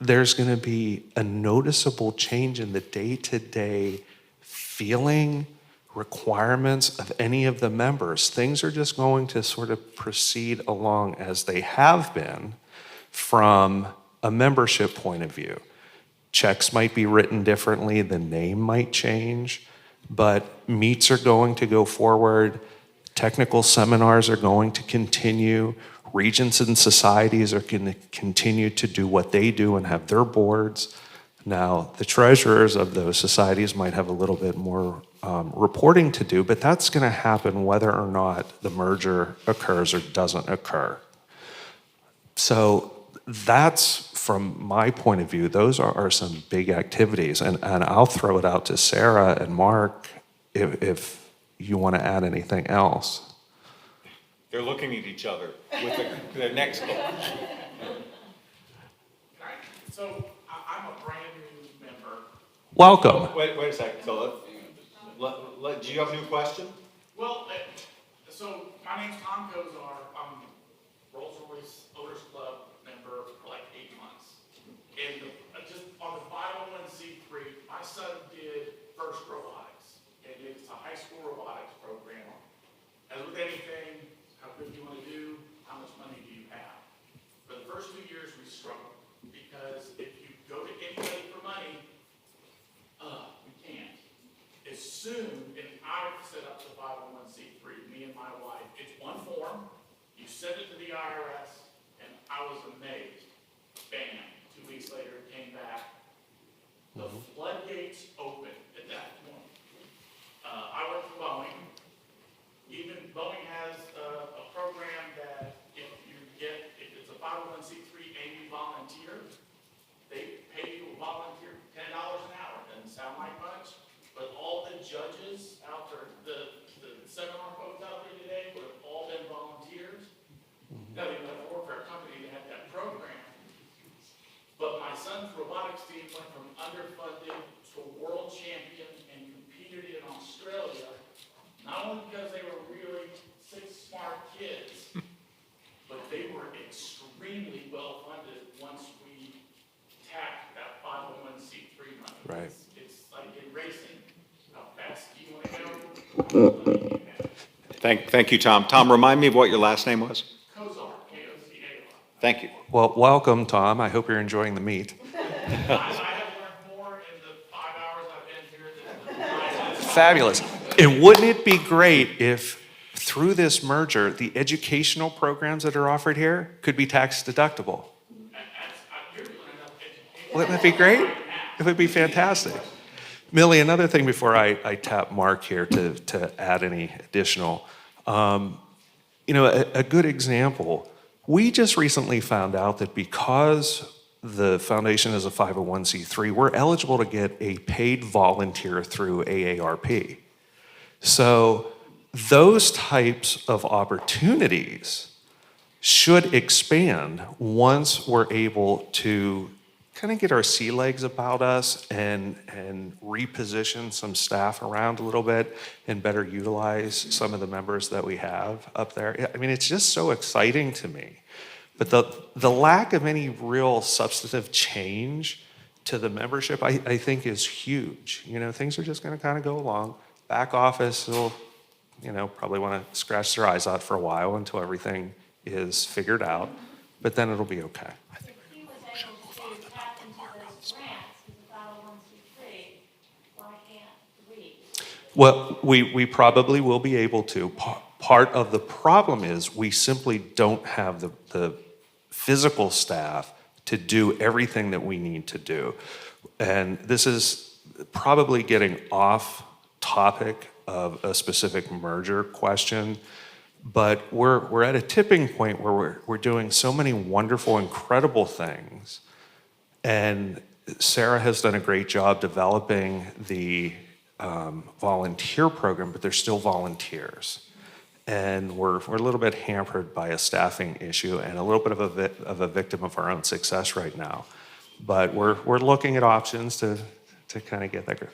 there's going to be a noticeable change in the day-to-day feeling, requirements of any of the members. Things are just going to sort of proceed along as they have been from a membership point of view. Checks might be written differently, the name might change, but meets are going to go forward, technical seminars are going to continue, regions and societies are going to continue to do what they do and have their boards. Now, the treasurers of those societies might have a little bit more reporting to do, but that's going to happen whether or not the merger occurs or doesn't occur. So that's, from my point of view, those are some big activities. And I'll throw it out to Sarah and Mark if you want to add anything else. They're looking at each other with their necks closed. So I'm a brand new member. Welcome. Wait a second, so do you have a new question? Well, so my name's Tom Kozar. I'm Rolls-Royce Owners Club member for like 8 months. And just on the 501c3, my son did FIRST robotics. And it's a high school robotics program. As with anything, how good do you want to do? How much money do you have? For the first 2 years, we struggled. Because if you go to anybody for money, we can't. As soon as I set up the 501c3, me and my wife, it's one form, you send it to the IRS, and I was amazed. Bam, 2 weeks later, it came back. The floodgates opened at that point. I went to Boeing. Even Boeing has a program that if it's a 501c3 and you volunteer, they pay you a volunteer $10 an hour. Doesn't sound like much, but all the judges out there, the seminar folks out there today would have all been volunteers. Now they would have worked for a company that had that program. But my son's robotics team went from underfunded to world champion and competed in Australia, not only because they were really 6 smart kids, but they were extremely well funded once we tapped that 501c3 money. Right. It's like in racing. How fast do you want to go? Thank you, Tom. Tom, remind me of what your last name was? Kozar, K-O-Z-A-R. Thank you. Well, welcome, Tom. I hope you're enjoying the meet. I have learned more in the 5 hours I've been here than the 5 hours. Fabulous. And wouldn't it be great if through this merger, the educational programs that are offered here could be tax deductible? Wouldn't that be great? It would be fantastic. Millie, another thing before I tap Mark here to add any additional, a good example, we just recently found out that because the foundation is a 501c3, we're eligible to get a paid volunteer through AARP. So those types of opportunities should expand once we're able to kind of get our sea legs about us and reposition some staff around a little bit and better utilize some of the members that we have up there. I mean, it's just so exciting to me. But the lack of any real substantive change to the membership, I think is huge. Things are just going to kind of go along. Back office will, probably want to scratch their eyes out for a while until everything is figured out, but then it'll be okay. He was able to tap into those grants as a 501c3. Why can't we? Well, we probably will be able to. Part of the problem is we simply don't have the physical staff to do everything that we need to do. And this is probably getting off topic of a specific merger question, but we're at a tipping point where we're doing so many wonderful, incredible things. And Sarah has done a great job developing the volunteer program, but they're still volunteers. And we're a little bit hampered by a staffing issue and a little bit of a victim of our own success right now. But we're looking at options to kind of get there.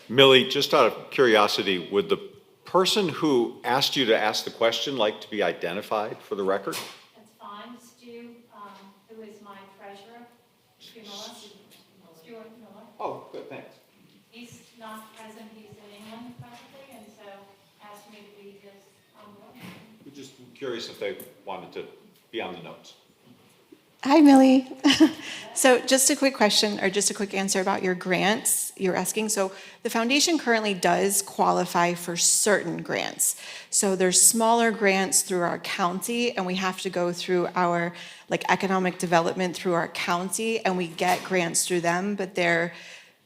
Millie, just out of curiosity, would the person who asked you to ask the question like to be identified for the record? That's fine. Stu, who is my treasurer, curious if they wanted to be on the notes. Hi, Millie. So just a quick question, or just a quick answer about your grants you're asking. So the foundation currently does qualify for certain grants. So there's smaller grants through our county, and we have to go through our economic development through our county, and we get grants through them, but they're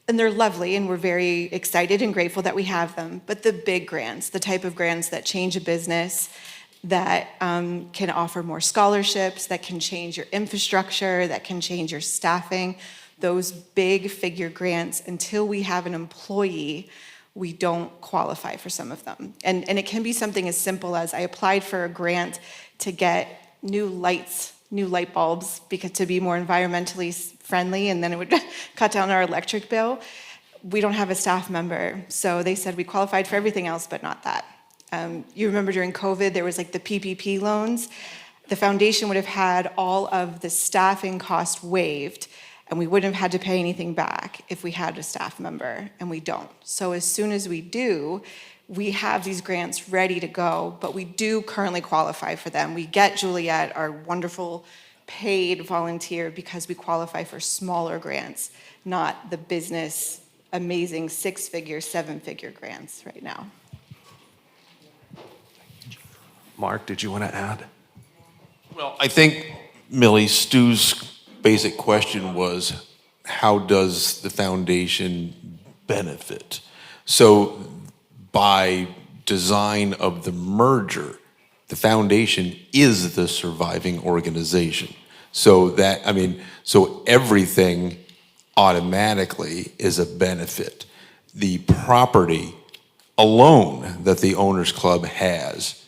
lovely, and we're very excited and grateful that we have them. But the big grants, the type of grants that change a business, that can offer more scholarships, that can change your infrastructure, that can change your staffing, those big figure grants, until we have an employee, we don't qualify for some of them. And it can be something as simple as I applied for a grant to get new light bulbs to be more environmentally friendly, and then it would cut down our electric bill. We don't have a staff member, so they said we qualified for everything else, but not that. You remember during COVID, there was the PPP loans. The foundation would have had all of the staffing cost waived, and we wouldn't have had to pay anything back if we had a staff member, and we don't. So as soon as we do, we have these grants ready to go, but we do currently qualify for them. We get Juliet, our wonderful paid volunteer, because we qualify for smaller grants, not the business, amazing 6-figure, 7-figure grants right now. Mark, did you want to add? Well, I think, Millie, Stu's basic question was, how does the foundation benefit? So by design of the merger, the foundation is the surviving organization. So so everything automatically is a benefit. The property alone that the Owners Club has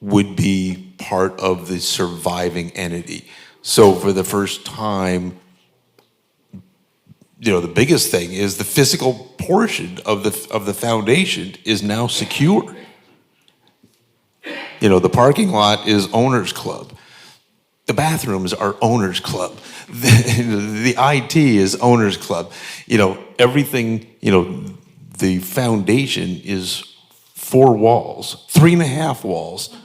would be part of the surviving entity. So for the first time, the biggest thing is the physical portion of the foundation is now secure. The parking lot is Owners Club. The bathrooms are Owners Club. The IT is Owners Club. Everything, the foundation is 4 walls, 3.5 walls,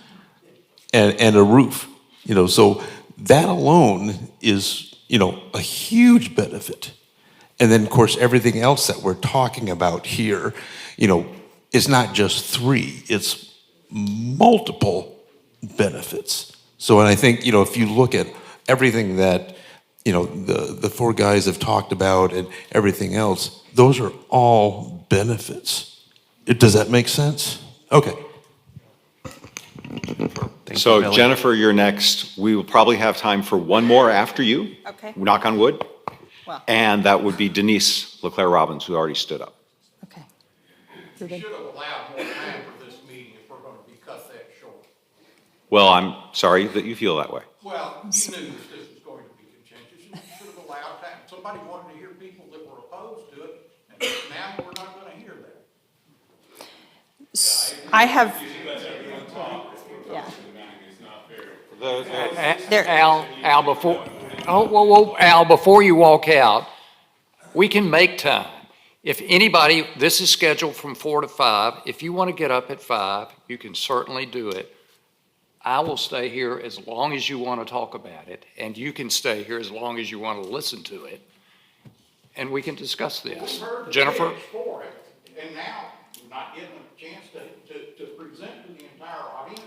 and a roof. So that alone is, a huge benefit. And then, of course, everything else that we're talking about here, is not just 3, it's multiple benefits. So, and I think, if you look at everything that, the 4 guys have talked about and everything else, those are all benefits. Does that make sense? Okay. So Jennifer, you're next. We will probably have time for one more after you. Okay. Knock on wood. Well. And that would be Denise LeClaire-Robbins, who already stood up. Okay. You should have allowed more time for this meeting if we're going to be cut that short. Well, I'm sorry that you feel that way. Well, you knew this was going to be contentious. You should have allowed time. Somebody wanted to hear people that were opposed to it, and now we're not going to hear that. I have. Yeah. Al, before you walk out, we can make time. If anybody, this is scheduled from 4 to 5. If you want to get up at 5, you can certainly do it. I will stay here as long as you want to talk about it, and you can stay here as long as you want to listen to it, and we can discuss this. Jennifer? For it, and now we're not getting a chance to present to the entire audience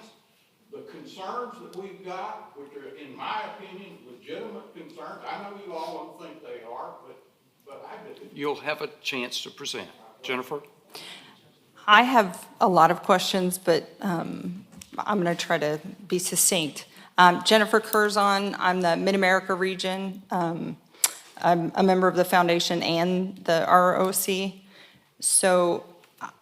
the concerns that we've got, which are, in my opinion, legitimate concerns. I know you all don't think they are, but I do. You'll have a chance to present. Jennifer? I have a lot of questions, but I'm going to try to be succinct. Jennifer Curzon, I'm the Mid-America region. I'm a member of the foundation and the RROC. So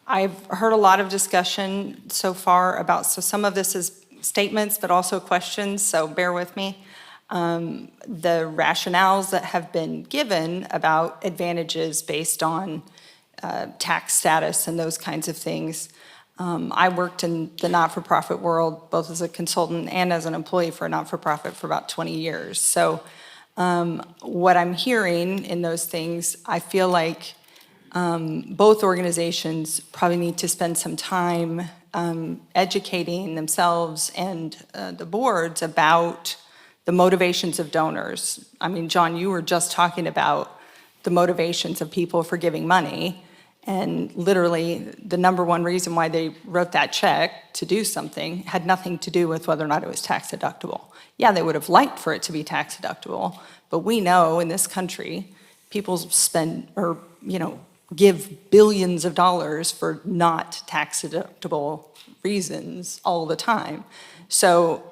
I've heard a lot of discussion so far about, so some of this is statements, but also questions, so bear with me. The rationales that have been given about advantages based on tax status and those kinds of things. I worked in the not-for-profit world, both as a consultant and as an employee for a not-for-profit for about 20 years. So what I'm hearing in those things, I feel like both organizations probably need to spend some time educating themselves and the boards about the motivations of donors. I mean, John, you were just talking about the motivations of people for giving money, and literally the number one reason why they wrote that check to do something had nothing to do with whether or not it was tax deductible. Yeah, they would have liked for it to be tax deductible, but we know in this country, people spend, or, give billions of dollars for not tax deductible reasons all the time. So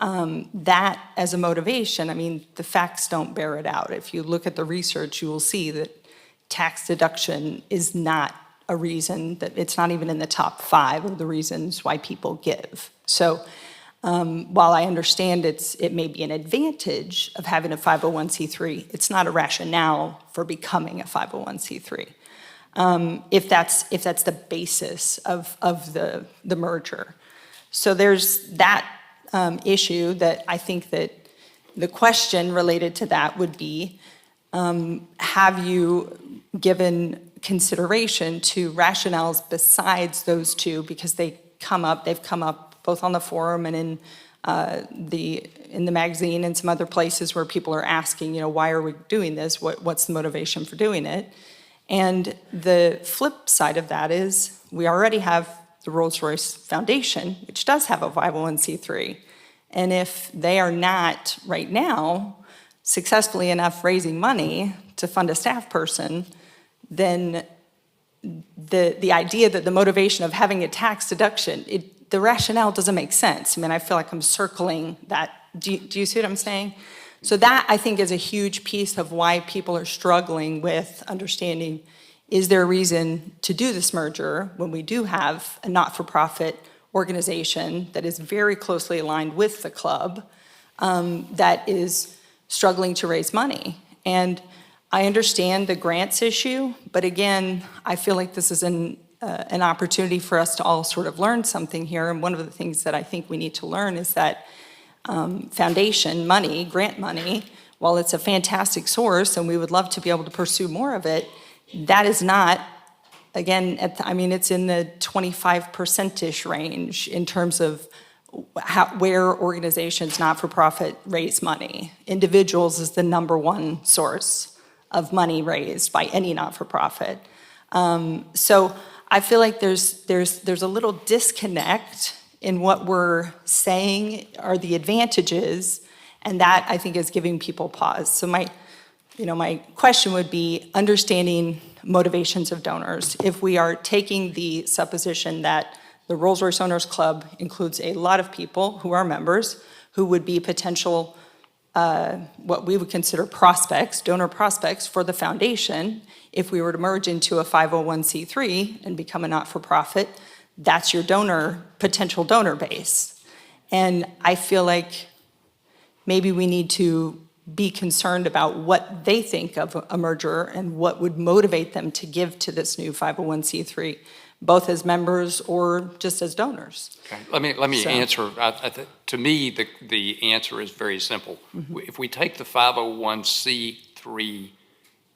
that as a motivation, I mean, the facts don't bear it out. If you look at the research, you will see that tax deduction is not a reason, that it's not even in the top 5 of the reasons why people give. So while I understand it may be an advantage of having a 501c3, it's not a rationale for becoming a 501c3. If that's the basis of the merger. So there's that issue that I think that the question related to that would be, have you given consideration to rationales besides those two, because they've come up both on the forum and in the magazine and some other places where people are asking, why are we doing this? What's the motivation for doing it? And the flip side of that is we already have the Rolls-Royce Foundation, which does have a 501c3. And if they are not right now successfully enough raising money to fund a staff person, then the idea that the motivation of having a tax deduction, the rationale doesn't make sense. I mean, I feel like I'm circling that. Do you see what I'm saying? So that, I think, is a huge piece of why people are struggling with understanding, is there a reason to do this merger when we do have a not-for-profit organization that is very closely aligned with the club that is struggling to raise money? And I understand the grants issue, but again, I feel like this is an opportunity for us to all sort of learn something here. And one of the things that I think we need to learn is that foundation money, grant money, while it's a fantastic source and we would love to be able to pursue more of it, that is not, again, it's in the 25%-ish range in terms of where organizations, not-for-profit, raise money. Individuals is the number one source of money raised by any not-for-profit. So I feel like there's a little disconnect in what we're saying are the advantages, and that, I think, is giving people pause. So my question would be understanding motivations of donors. If we are taking the supposition that the Rolls-Royce Owners Club includes a lot of people who are members, who would be potential, what we would consider prospects, donor prospects for the foundation, if we were to merge into a 501c3 and become a not-for-profit, that's your potential donor base. And I feel like maybe we need to be concerned about what they think of a merger and what would motivate them to give to this new 501c3, both as members or just as donors. Okay. Let me answer. To me, the answer is very simple. Mm-hmm. If we take the 501c3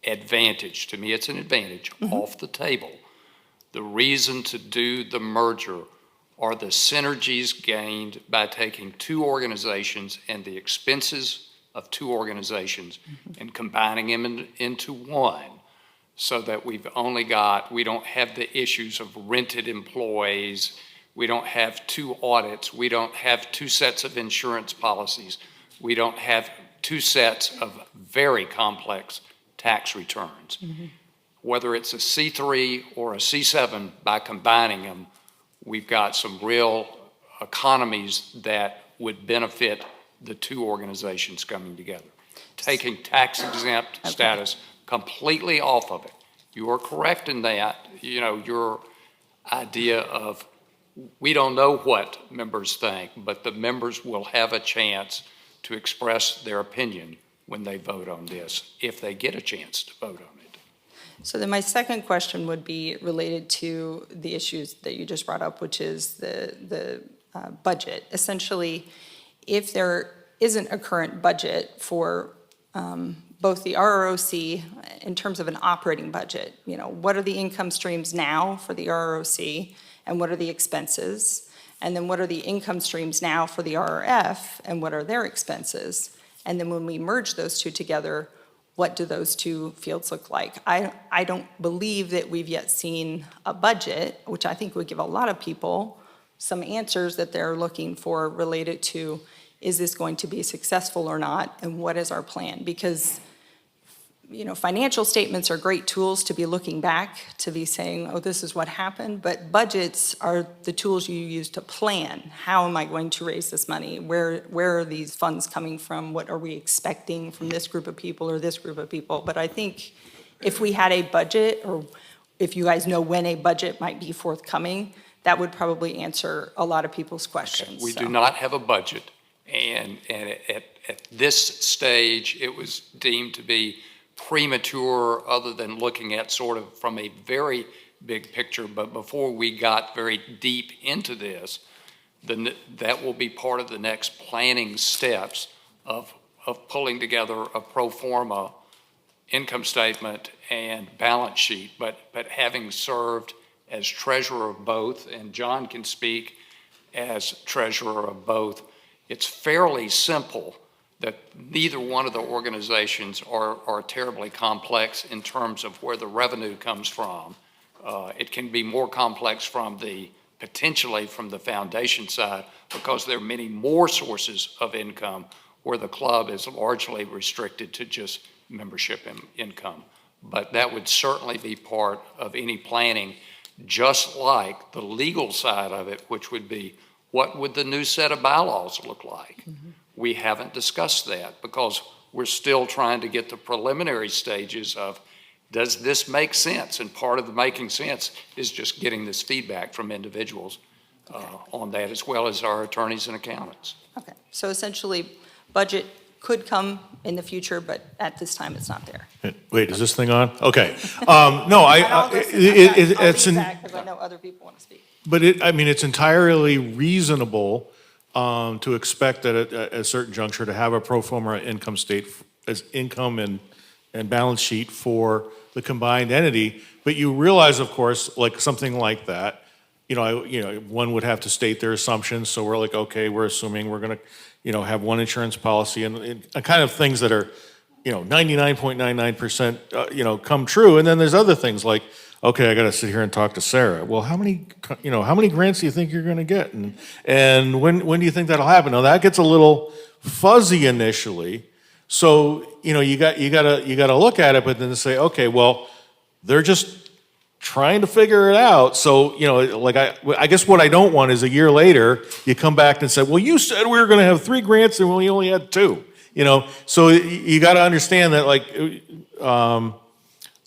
advantage, to me it's an advantage, mm-hmm. off the table, the reason to do the merger are the synergies gained by taking two organizations and the expenses of two organizations mm-hmm. and combining them into one, so that we don't have the issues of rented employees, we don't have two audits, we don't have two sets of insurance policies, we don't have two sets of very complex tax returns. Mm-hmm. Whether it's a C3 or a C7, by combining them, we've got some real economies that would benefit the two organizations coming together. Taking tax-exempt status completely off of it. You are correct in that, your idea of, we don't know what members think, but the members will have a chance to express their opinion when they vote on this, if they get a chance to vote on it. So then my second question would be related to the issues that you just brought up, which is the budget. Essentially, if there isn't a current budget for both the RROC in terms of an operating budget. You know, what are the income streams now for the RROC, and what are the expenses? And then what are the income streams now for the RRF, and what are their expenses? And then when we merge those two together, what do those two fields look like? I don't believe that we've yet seen a budget, which I think would give a lot of people some answers that they're looking for related to, is this going to be successful or not, and what is our plan? Because, you know, financial statements are great tools to be looking back, to be saying, oh, this is what happened, but budgets are the tools you use to plan. How am I going to raise this money? Where are these funds coming from? What are we expecting from this group of people or this group of people? But I think if we had a budget, or if you guys know when a budget might be forthcoming, that would probably answer a lot of people's questions. We so. do not have a budget, and at this stage, it was deemed to be premature, other than looking at sort of from a very big picture. But before we got very deep into this, then that will be part of the next planning steps of pulling together a pro forma income statement and balance sheet. But having served as treasurer of both, and John can speak as treasurer of both, it's fairly simple that neither one of the organizations are terribly complex in terms of where the revenue comes from. It can be more complex potentially from the foundation side, because there are many more sources of income where the club is largely restricted to just membership income. But that would certainly be part of any planning, just like the legal side of it, which would be, what would the new set of bylaws look like? Mm-hmm. We haven't discussed that because we're still trying to get the preliminary stages of, does this make sense? And part of the making sense is just getting this feedback from individuals on that, as well as our attorneys and accountants. Okay, so essentially, budget could come in the future, but at this time, it's not there. Wait, is this thing on? Okay. No, it's an. Because I know other people want to speak. But it's entirely reasonable to expect that at a certain juncture to have a pro forma income state as income and balance sheet for the combined entity. But you realize, of course, like something like that, one would have to state their assumptions. So we're like, okay, we're assuming we're going to, have one insurance policy and kind of things that are, 99.99%, come true. And then there's other things like, okay, I got to sit here and talk to Sarah. Well, how many grants do you think you're going to get? And when do you think that'll happen? Now that gets a little fuzzy initially. So, you got to look at it, but then say, okay, well, they're just trying to figure it out. So, I guess what I don't want is a year later, you come back and say, well, you said we were going to have 3 grants and we only had 2, So you got to understand that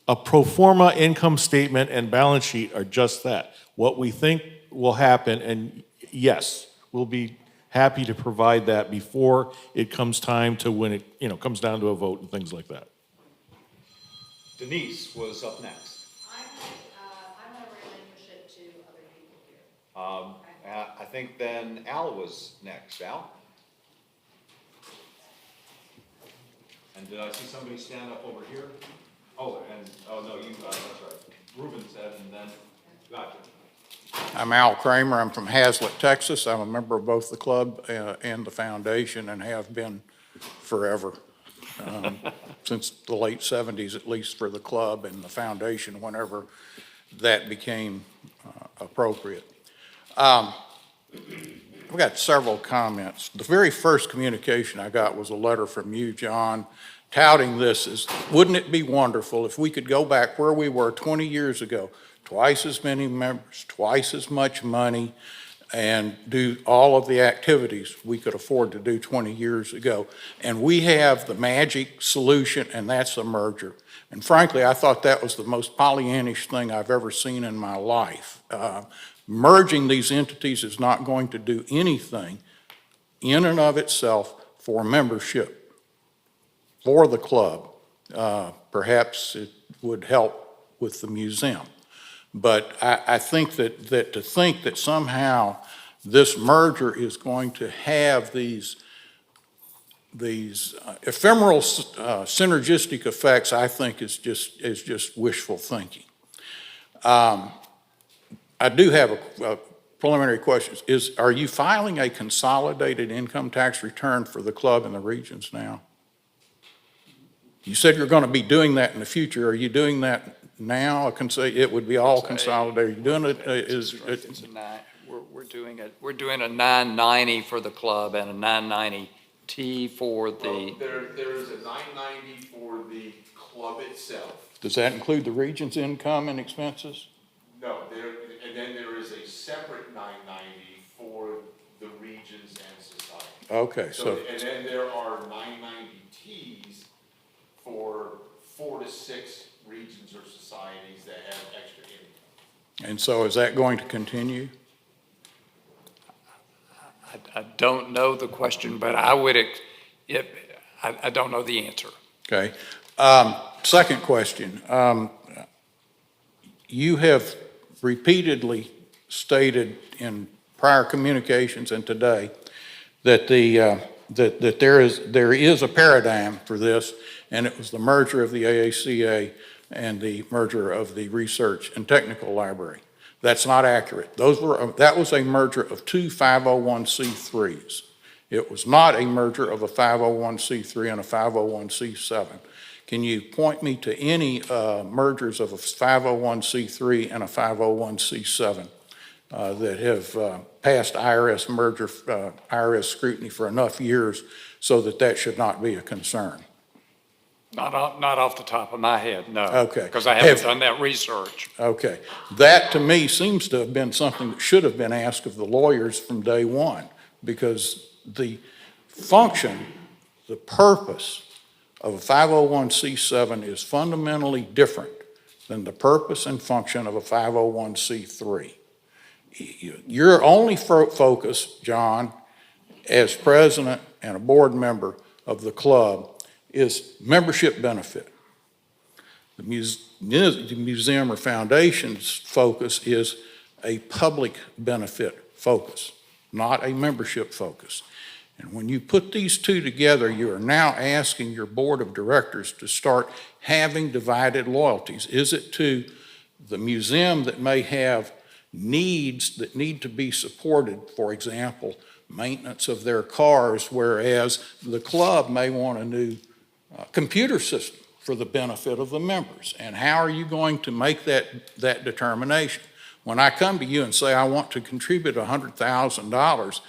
a pro forma income statement and balance sheet are just that. What we think will happen, and yes, we'll be happy to provide that before it comes time to when it, comes down to a vote and things like that. Denise was up next. I'm going to relinquish it to other people here. I think then Al was next. Al? And did I see somebody stand up over here? Oh, no, you, that's right. Ruben said, and then, gotcha. I'm Al Kramer. I'm from Hazlet, Texas. I'm a member of both the club and the foundation, and have been forever, since the late 70s, at least for the club and the foundation, whenever that became appropriate. I've got several comments. The very first communication I got was a letter from you, John, touting this as, wouldn't it be wonderful if we could go back where we were 20 years ago, twice as many members, twice as much money, and do all of the activities we could afford to do 20 years ago. And we have the magic solution, and that's a merger. And frankly, I thought that was the most Pollyannish thing I've ever seen in my life. Merging these entities is not going to do anything in and of itself for membership for the club. Perhaps it would help with the museum. But I think that to think that somehow this merger is going to have these these ephemeral synergistic effects, I think is just wishful thinking. I do have a preliminary question. Are you filing a consolidated income tax return for the club and the regions now? You said you're going to be doing that in the future. Are you doing that now? It would be all consolidated. You're doing it, We're doing a 990 for the club and a 990T for the. Well, there is a 990 for the club itself. does that include the region's income and expenses? No, and then there is a separate 990 for the regions and society. Okay, so. And then there are 990Ts for 4 to 6 regions or societies that have extra income. And so is that going to continue? I don't know the question, but I would, I don't know the answer. Okay. Second question. You have repeatedly stated in prior communications and today that that there is a paradigm for this, and it was the merger of the AACA and the merger of the Research and Technical Library. That's not accurate. That was a merger of two 501c3s. It was not a merger of a 501c3 and a 501c7. Can you point me to any mergers of a 501c3 and a 501c7 that have passed IRS IRS scrutiny for enough years so that should not be a concern? Not off the top of my head, no. Okay. Because I haven't done that research. Okay. That, to me, seems to have been something that should have been asked of the lawyers from day one, because the function, the purpose of a 501c7 is fundamentally different than the purpose and function of a 501c3. Your only focus, John, as president and a board member of the club, is membership benefit. The museum or foundation's focus is a public benefit focus, not a membership focus. And when you put these two together, you are now asking your board of directors to start having divided loyalties. Is it to the museum that may have needs that need to be supported, for example, maintenance of their cars, whereas the club may want a new computer system for the benefit of the members? And how are you going to make that determination? When I come to you and say I want to contribute $100,000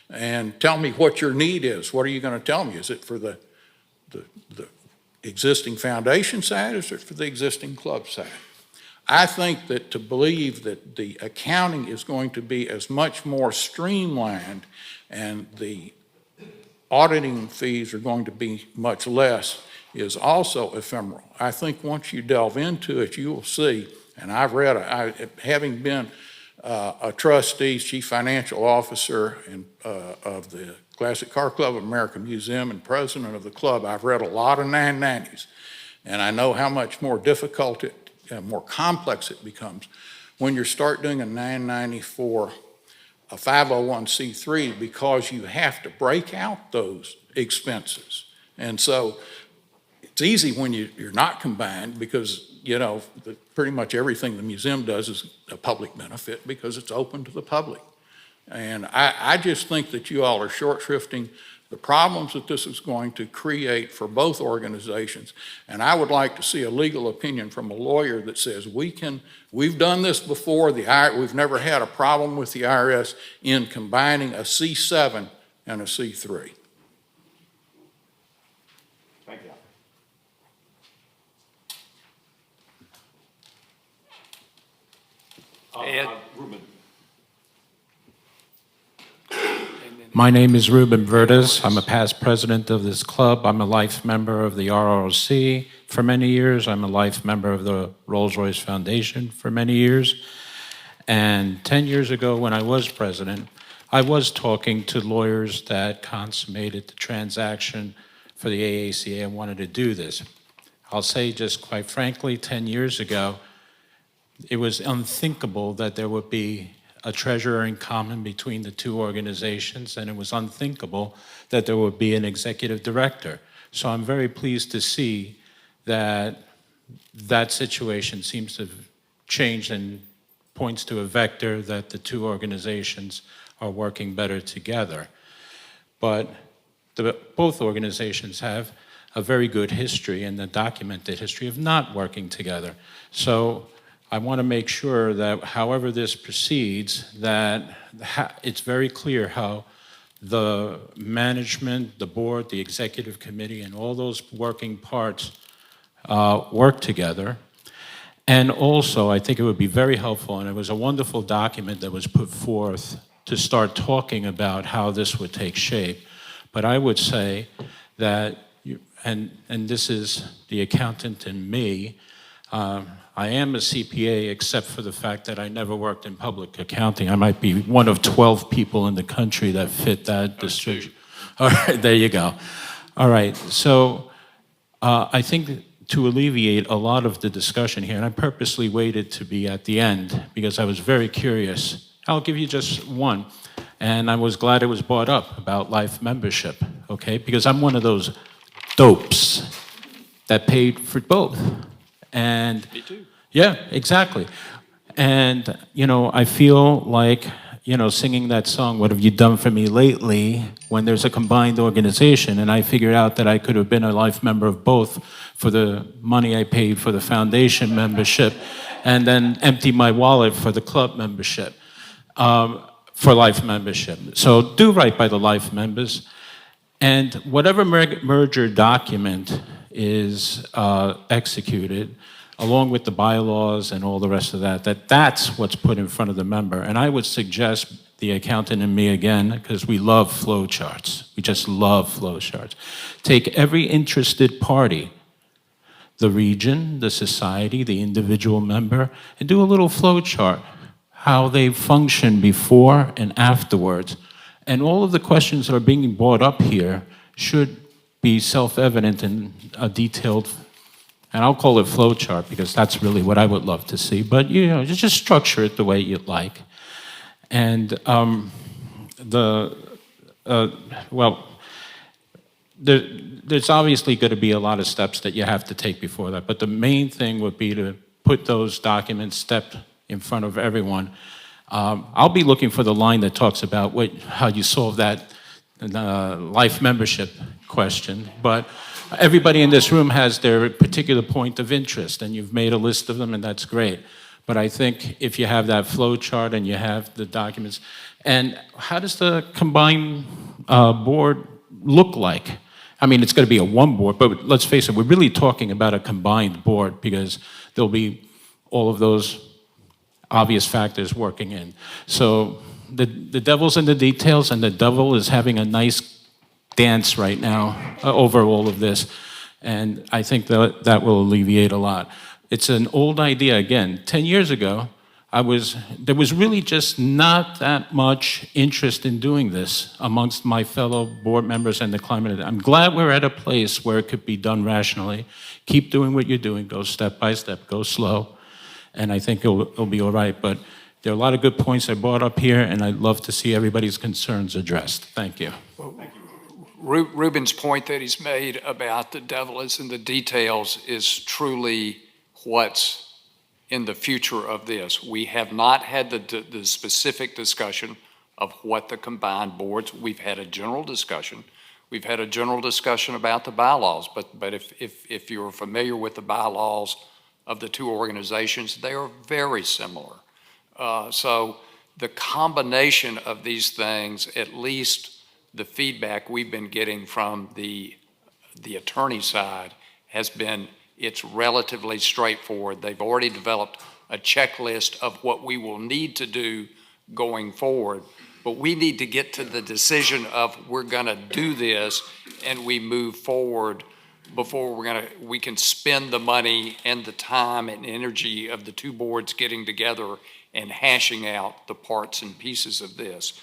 and tell me what your need is, what are you going to tell me? Is it for the existing foundation side, or is it for the existing club side? I think that to believe that the accounting is going to be as much more streamlined and the auditing fees are going to be much less is also ephemeral. I think once you delve into it, you will see, and I've read, having been a trustee, chief financial officer of the Classic Car Club of America Museum and president of the club, I've read a lot of 990s, and I know how much more difficult more complex it becomes when you start doing a 990 for a 501c3, because you have to break out those expenses. And so it's easy when you're not combined, because pretty much everything the museum does is a public benefit because it's open to the public. And I just think that you all are short shrifting the problems that this is going to create for both organizations. And I would like to see a legal opinion from a lawyer that says we've done this before, we've never had a problem with the IRS in combining a C7 and a C3. Thank you. Ruben. My name is Ruben Verdes. I'm a past president of this club. I'm a life member of the RROC for many years. I'm a life member of the Rolls-Royce Foundation for many years. And 10 years ago, when I was president, I was talking to lawyers that consummated the transaction for the AACA and wanted to do this. I'll say just quite frankly, 10 years ago, it was unthinkable that there would be a treasurer in common between the two organizations, and it was unthinkable that there would be an executive director. So I'm very pleased to see that that situation seems to have changed and points to a vector that the two organizations are working better together. But both organizations have a very good history and a documented history of not working together. So I want to make sure that however this proceeds, that it's very clear how the management, the board, the executive committee, and all those working parts work together. And also, I think it would be very helpful, and it was a wonderful document that was put forth to start talking about how this would take shape. But I would say that, and this is the accountant in me, I am a CPA except for the fact that I never worked in public accounting. I might be one of 12 people in the country that fit that description. All right, there you go. All right, so I think to alleviate a lot of the discussion here, and I purposely waited to be at the end because I was very curious. I'll give you just one, and I was glad it was brought up about life membership, okay? Because I'm one of those dopes that paid for both. And me too. Yeah, exactly. And, you know, I feel like, you know, singing that song, What Have You Done For Me Lately, when there's a combined organization, and I figured out that I could have been a life member of both for the money I paid for the foundation membership, and then empty my wallet for the club membership, for life membership. So do right by the life members. And whatever merger document is executed, along with the bylaws and all the rest of that, that's what's put in front of the member. And I would suggest the accountant and me again, because we love flow charts. We just love flow charts. Take every interested party, the region, the society, the individual member, and do a little flow chart, how they function before and afterwards. And all of the questions that are being brought up here should be self-evident in a detailed, and I'll call it flow chart because that's really what I would love to see, but you know, just structure it the way you'd like. And there's obviously going to be a lot of steps that you have to take before that, but the main thing would be to put those documents step in front of everyone. I'll be looking for the line that talks about how you solve that life membership question, but everybody in this room has their particular point of interest, and you've made a list of them, and that's great. But I think if you have that flow chart and you have the documents, and how does the combined board look like? I mean, it's going to be a one board, but let's face it, we're really talking about a combined board because there'll be all of those obvious factors working in. So the devil's in the details, and the devil is having a nice dance right now over all of this. And I think that will alleviate a lot. It's an old idea. Again, 10 years ago, there was really just not that much interest in doing this amongst my fellow board members and the climate. I'm glad we're at a place where it could be done rationally. Keep doing what you're doing. Go step by step. Go slow. And I think it'll be all right. But there are a lot of good points I brought up here, and I'd love to see everybody's concerns addressed. Thank you. Well, Ruben's point that he's made about the devil is in the details is truly what's in the future of this. We have not had the specific discussion of what the combined boards, we've had a general discussion. We've had a general discussion about the bylaws, but if you're familiar with the bylaws of the two organizations, they are very similar. So the combination of these things, at least the feedback we've been getting from the attorney side has been, it's relatively straightforward. They've already developed a checklist of what we will need to do going forward, but we need to get to the decision of we're gonna do this and we move forward before we can spend the money and the time and energy of the two boards getting together and hashing out the parts and pieces of this.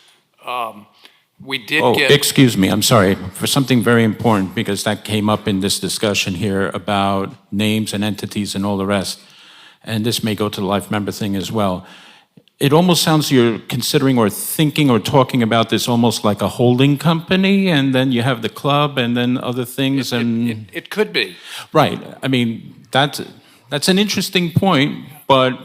We did get... Excuse me, I'm sorry, for something very important, because that came up in this discussion here about names and entities and all the rest, and this may go to the life member thing as well. it almost sounds you're considering or thinking or talking about this almost like a holding company, and then you have the club and then other things, and... It could be. Right. I mean, that's an interesting point, but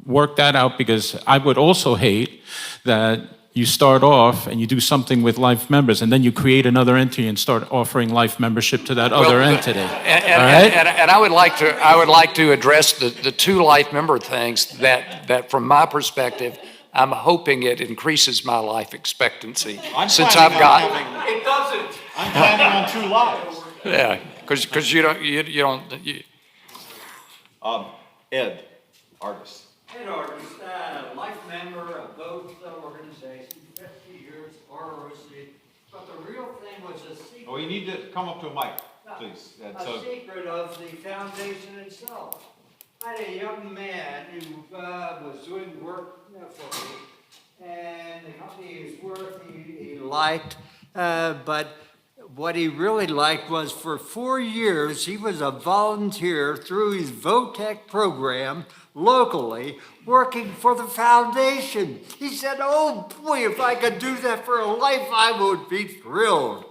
work that out, because I would also hate that you start off and you do something with life members, and then you create another entity and start offering life membership to that other entity. And I would like to address the two life member things that from my perspective, I'm hoping it increases my life expectancy. Since I've got. It doesn't. I'm planning on 2 lives. Yeah, because you don't. Ed, artist. Ed Artist, life member of both organizations, 50 years, RROC. But the real thing was a secret. Oh, you need to come up to a mic, please. A secret of the foundation itself. I had a young man who was doing work for me, and the company he was with, he liked, but what he really liked was for 4 years, he was a volunteer through his VOTEC program locally, working for the foundation. He said, oh boy, if I could do that for a life, I would be thrilled.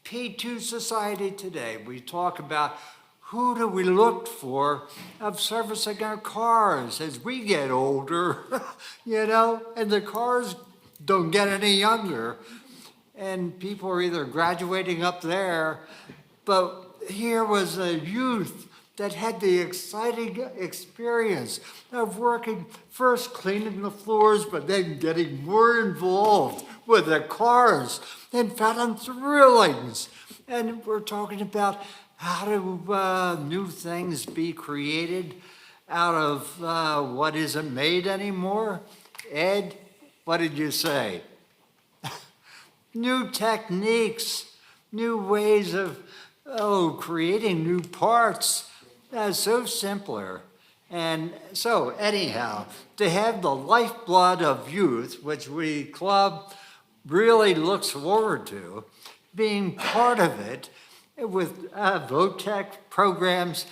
P2 society today, we talk about who do we look for of servicing our cars as we get older, and the cars don't get any younger. And people are either graduating up there, but here was a youth that had the exciting experience of working, first cleaning the floors, but then getting more involved with the cars and found them thrillings. And we're talking about how do new things be created out of what isn't made anymore? Ed, what did you say? New techniques, new ways of creating new parts. That's so simpler. And so anyhow, to have the lifeblood of youth, which we club really looks forward to, being part of it with VOTEC programs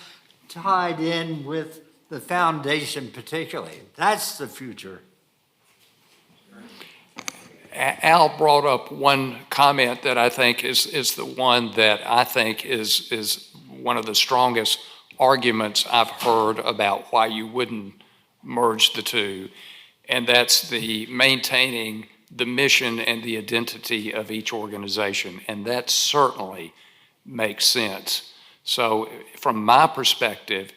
tied in with the foundation particularly. That's the future. Al brought up one comment that I think is the one that I think is one of the strongest arguments I've heard about why you wouldn't merge the two, and that's the maintaining the mission and the identity of each organization, and that certainly makes sense. So from my perspective,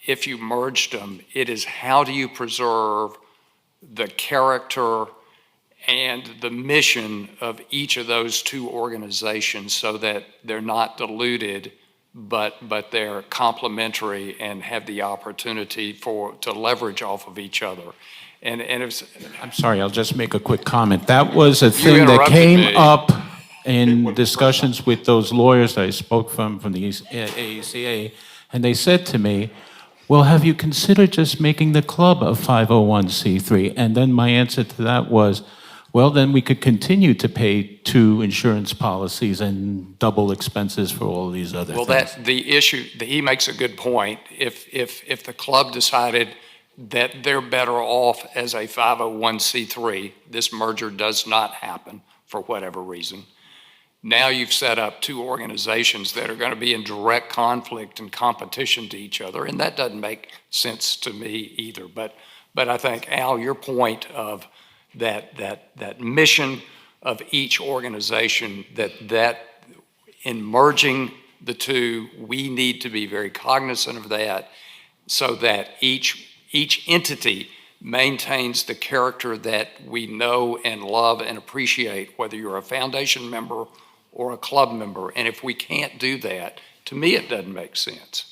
if you merged them, it is how do you preserve the character and the mission of each of those two organizations so that they're not diluted, but they're complementary and have the opportunity to leverage off of each other. And it's, I'm sorry, I'll just make a quick comment. That was a thing that came up in discussions with those lawyers that I spoke from the AACA, and they said to me, well, have you considered just making the club a 501c3? And then my answer to that was, well, then we could continue to pay 2 insurance policies and double expenses for all these other things. Well, that's the issue. He makes a good point. If the club decided that they're better off as a 501c3, this merger does not happen for whatever reason. Now you've set up 2 organizations that are going to be in direct conflict and competition to each other, and that doesn't make sense to me either. But I think, Al, your point of that mission of each organization, that in merging the 2, we need to be very cognizant of that so that each entity maintains the character that we know and love and appreciate, whether you're a foundation member or a club member. And if we can't do that, to me, it doesn't make sense.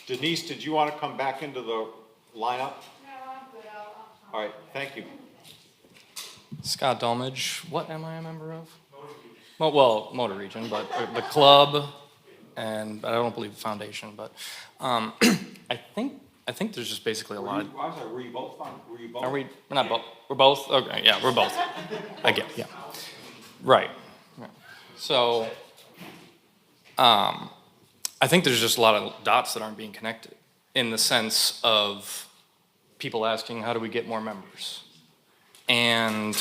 Denise, did you want to come back into the lineup? No, I'm good. All right, thank you. Scott Dolmage, what am I a member of? Well, Motor Region, but the club, and I don't believe the foundation, but I think there's just basically a lot. I'm sorry, were you both? Are we? We're not both. We're both. Okay, yeah, we're both. I get. Yeah. Right. So I think there's just a lot of dots that aren't being connected in the sense of people asking, how do we get more members? And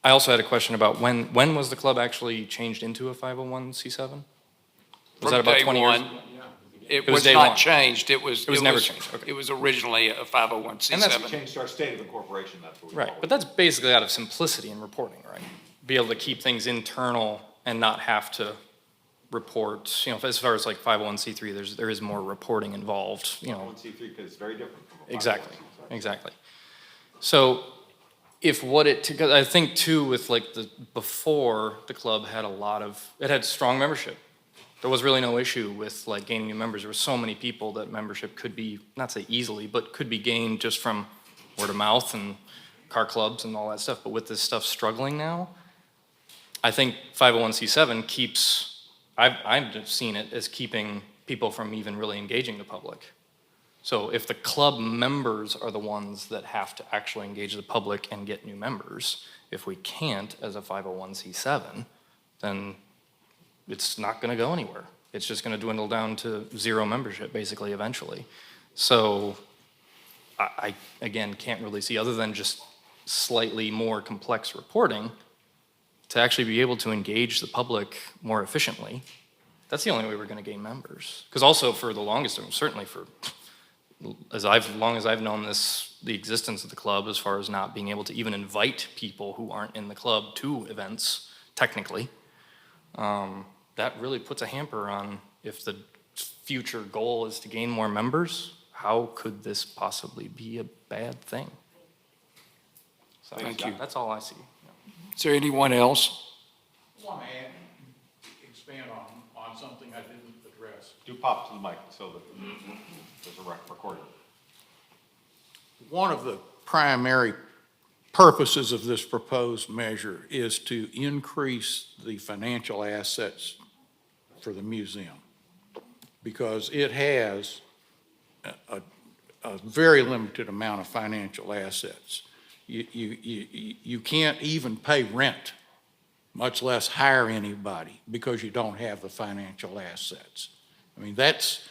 I also had a question about when was the club actually changed into a 501c7? Was that about Day 20 one. years? It was was day not one. changed. It was never changed, okay. It was originally a 501c7. And that's Changed our state of incorporation, that's what we Right, call it. but that's basically out of simplicity in reporting, right? Be able to keep things internal and not have to report, as far as like 501c3, there is more reporting involved, 501c3, because it's very different from a 501c3. Exactly. So because I think too with like before the club had it had strong membership. There was really no issue with like gaining new members. There were so many people that membership could be, not say easily, but could be gained just from word of mouth and car clubs and all that stuff. But with this stuff struggling now, I think 501c7 I've just seen it as keeping people from even really engaging the public. So if the club members are the ones that have to actually engage the public and get new members, if we can't as a 501c7, then it's not going to go anywhere. It's just going to dwindle down to zero membership, basically, eventually. So I again, can't really see, other than just slightly more complex reporting, to actually be able to engage the public more efficiently. That's the only way we're going to gain members. Because also for the longest term, certainly for as long as I've known the existence of the club, as far as not being able to even invite people who aren't in the club to events, technically, that really puts a hamper on if the future goal is to gain more members, how could this possibly be a bad thing? So Thank you. That's all I see. Is there anyone else? I want to expand on something I didn't address. Do pop to the mic so that there's a recording. One of the primary purposes of this proposed measure is to increase the financial assets for the museum, because it has a very limited amount of financial assets. You can't even pay rent, much less hire anybody, because you don't have the financial assets. I mean, that's,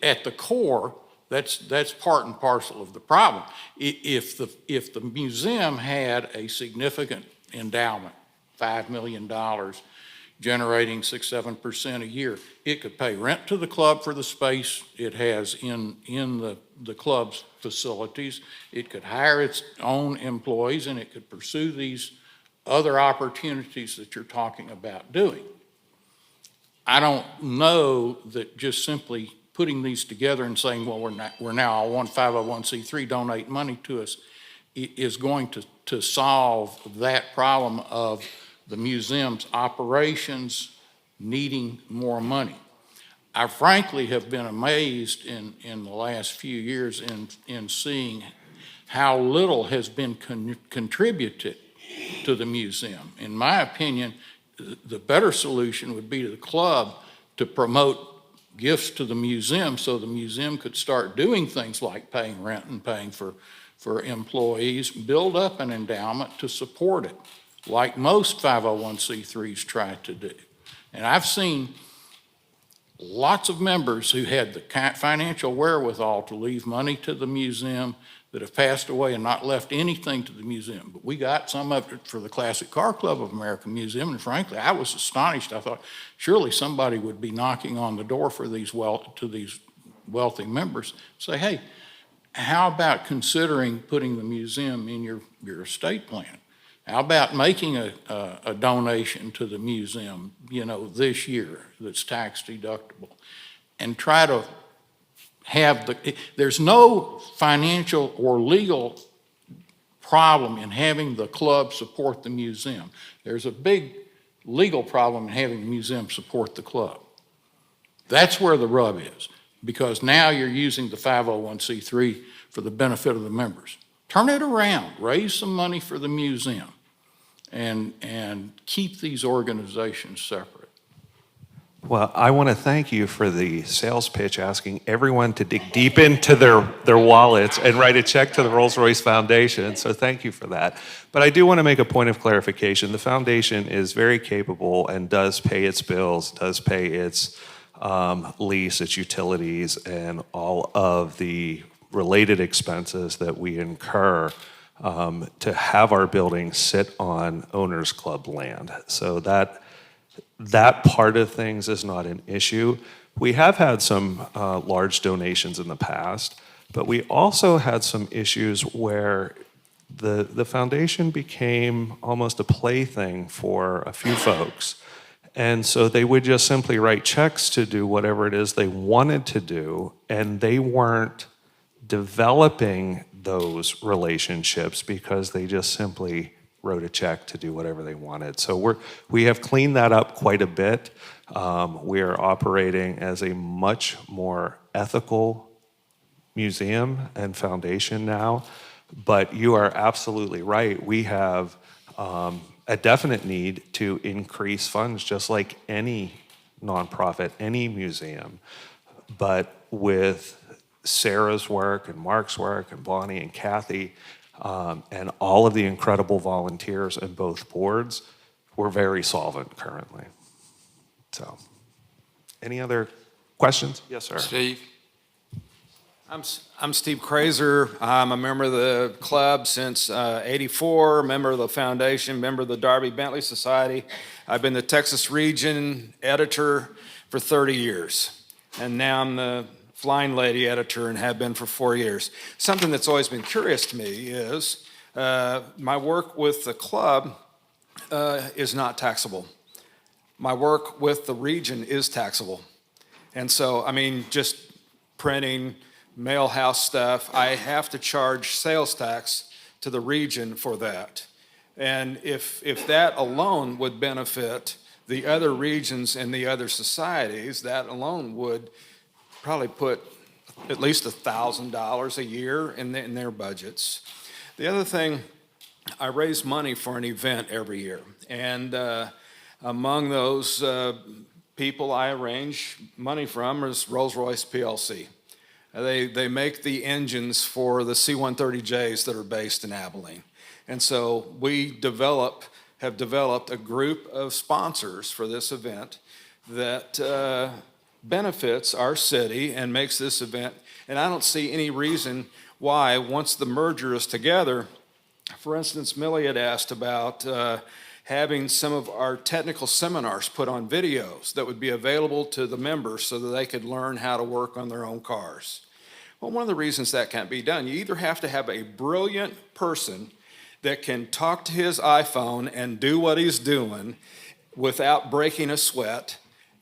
at the core, that's part and parcel of the problem. If the museum had a significant endowment, $5 million, generating 6-7% a year, it could pay rent to the club for the space it has in the club's facilities. It could hire its own employees, and it could pursue these other opportunities that you're talking about doing. I don't know that just simply putting these together and saying, well, we're now one 501c3, donate money to us, is going to solve that problem of the museum's operations needing more money. I frankly have been amazed in the last few years in seeing how little has been contributed to the museum. In my opinion, the better solution would be to the club to promote gifts to the museum, so the museum could start doing things like paying rent and paying for employees, build up an endowment to support it, like most 501c3s try to do. And I've seen lots of members who had the financial wherewithal to leave money to the museum that have passed away and not left anything to the museum. But we got some of it for the Classic Car Club of America Museum, and frankly, I was astonished. I thought, surely somebody would be knocking on the door for these wealthy members, say, hey, how about considering putting the museum in your estate plan? How about making a donation to the museum, this year that's tax deductible, and try to have there's no financial or legal problem in having the club support the museum. There's a big legal problem in having the museum support the club. That's where the rub is, because now you're using the 501c3 for the benefit of the members. Turn it around, raise some money for the museum, and keep these organizations separate. Well, I want to thank you for the sales pitch asking everyone to dig deep into their wallets and write a check to the Rolls-Royce Foundation. So thank you for that. But I do want to make a point of clarification. The foundation is very capable and does pay its bills, does pay its lease, its utilities, and all of the related expenses that we incur to have our building sit on owners club land. So that part of things is not an issue. We have had some large donations in the past, but we also had some issues where the foundation became almost a plaything for a few folks. And so they would just simply write checks to do whatever it is they wanted to do, and they weren't developing those relationships because they just simply wrote a check to do whatever they wanted. So we have cleaned that up quite a bit. We are operating as a much more ethical museum and foundation now. But you are absolutely right. We have a definite need to increase funds, just like any nonprofit, any museum. But with Sarah's work and Mark's work and Bonnie and Kathy, and all of the incredible volunteers in both boards, we're very solvent currently. So, any other questions? Yes, sir. Steve? I'm Steve Kraser. I'm a member of the club since '84, member of the foundation, member of the Darby Bentley Society. I've been the Texas region editor for 30 years, and now I'm the Flying Lady editor and have been for 4 years. Something that's always been curious to me is my work with the club is not taxable. My work with the region is taxable. And so, I mean, just printing, mail house stuff, I have to charge sales tax to the region for that. And if that alone would benefit the other regions and the other societies, that alone would probably put at least $1,000 a year in their budgets. The other thing, I raise money for an event every year. And among those people I arrange money from is Rolls-Royce PLC. They make the engines for the C-130Js that are based in Abilene. And so we have developed a group of sponsors for this event that benefits our city and makes this event. And I don't see any reason why, once the merger is together, for instance, Millie had asked about having some of our technical seminars put on videos that would be available to the members so that they could learn how to work on their own cars. Well, one of the reasons that can't be done, you either have to have a brilliant person that can talk to his iPhone and do what he's doing without breaking a sweat.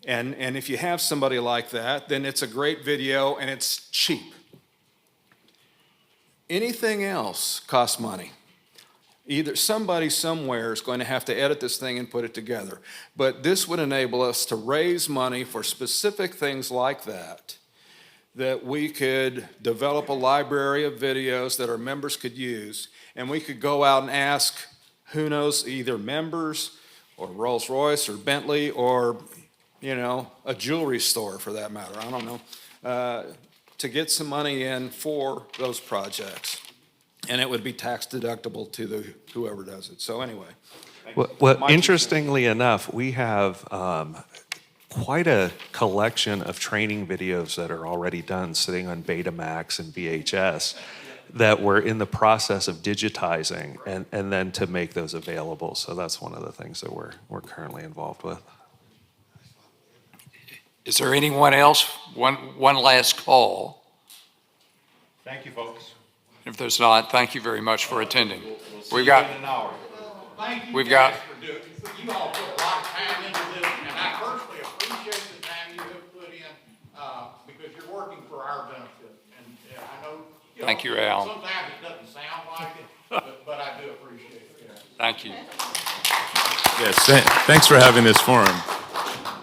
And if you have somebody like that, then it's a great video and it's cheap. Anything else costs money. Either somebody somewhere is going to have to edit this thing and put it together. But this would enable us to raise money for specific things like that we could develop a library of videos that our members could use, and we could go out and ask, who knows, either members or Rolls-Royce or Bentley or, you know, a jewelry store for that matter, I don't know, to get some money in for those projects. And it would be tax deductible to whoever does it. So anyway. Well, interestingly enough, we have quite a collection of training videos that are already done sitting on Betamax and VHS that we're in the process of digitizing and then to make those available. So that's one of the things that we're currently involved with. Is there anyone else? One last call. Thank you, folks. If there's not, thank you very much for attending. We'll see We've you got, in an hour. Thank you We've guys got- for doing, you all put a lot of time into this, and I personally appreciate the time you have put in, because you're working for our benefit. And I know, Thank you, Al. sometimes it doesn't sound like it, but I do appreciate it. Thank you. Yes, thanks for having this forum.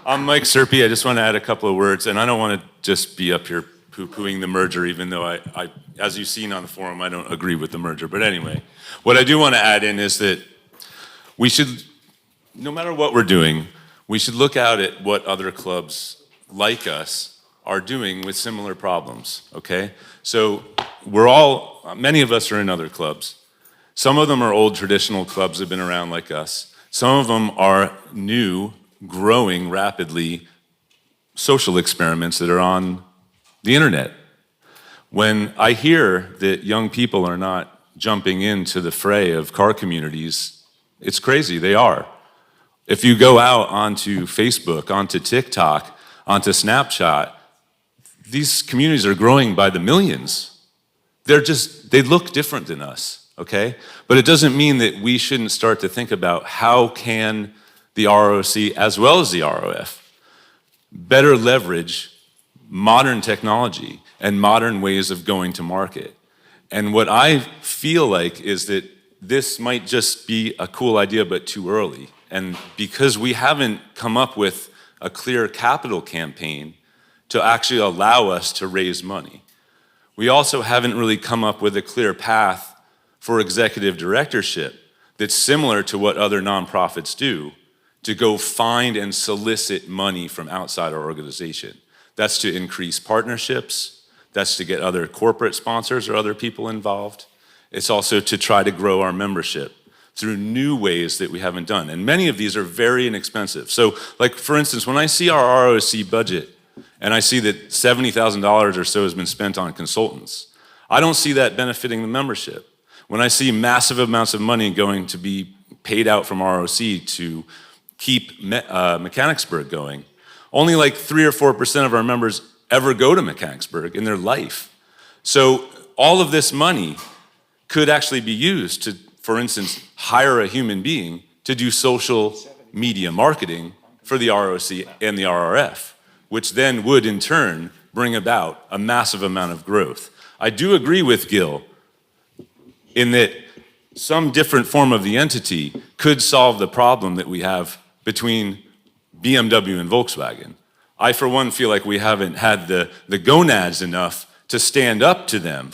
I'm Mike Serpy. I just want to add a couple of words, and I don't want to just be up here poo-pooing the merger, even though I, as you've seen on the forum, I don't agree with the merger. But anyway, what I do want to add in is that we should, no matter what we're doing, We should look out at what other clubs like us are doing with similar problems, okay? So many of us are in other clubs. Some of them are old traditional clubs that have been around like us. Some of them are new, growing rapidly social experiments that are on the internet. When I hear that young people are not jumping into the fray of car communities, it's crazy, they are. If you go out onto Facebook, onto TikTok, onto Snapchat, these communities are growing by the millions. They look different than us, okay? But it doesn't mean that we shouldn't start to think about how can the RROC as well as the RRF better leverage modern technology and modern ways of going to market. And what I feel like is that this might just be a cool idea, but too early. And because we haven't come up with a clear capital campaign to actually allow us to raise money. We also haven't really come up with a clear path for executive directorship that's similar to what other nonprofits do to go find and solicit money from outside our organization. That's to increase partnerships. That's to get other corporate sponsors or other people involved. It's also to try to grow our membership through new ways that we haven't done. And many of these are very inexpensive. So, like, for instance, when I see our RROC budget and I see that $70,000 or so has been spent on consultants, I don't see that benefiting the membership. When I see massive amounts of money going to be paid out from RROC to keep Mechanicsburg going, only like 3 or 4% of our members ever go to Mechanicsburg in their life. So all of this money could actually be used to, for instance, hire a human being to do social media marketing for the RROC and the RRF, which then would in turn bring about a massive amount of growth. I do agree with Gil in that some different form of the entity could solve the problem that we have between BMW and Volkswagen. I, for one, feel like we haven't had the gonads enough to stand up to them,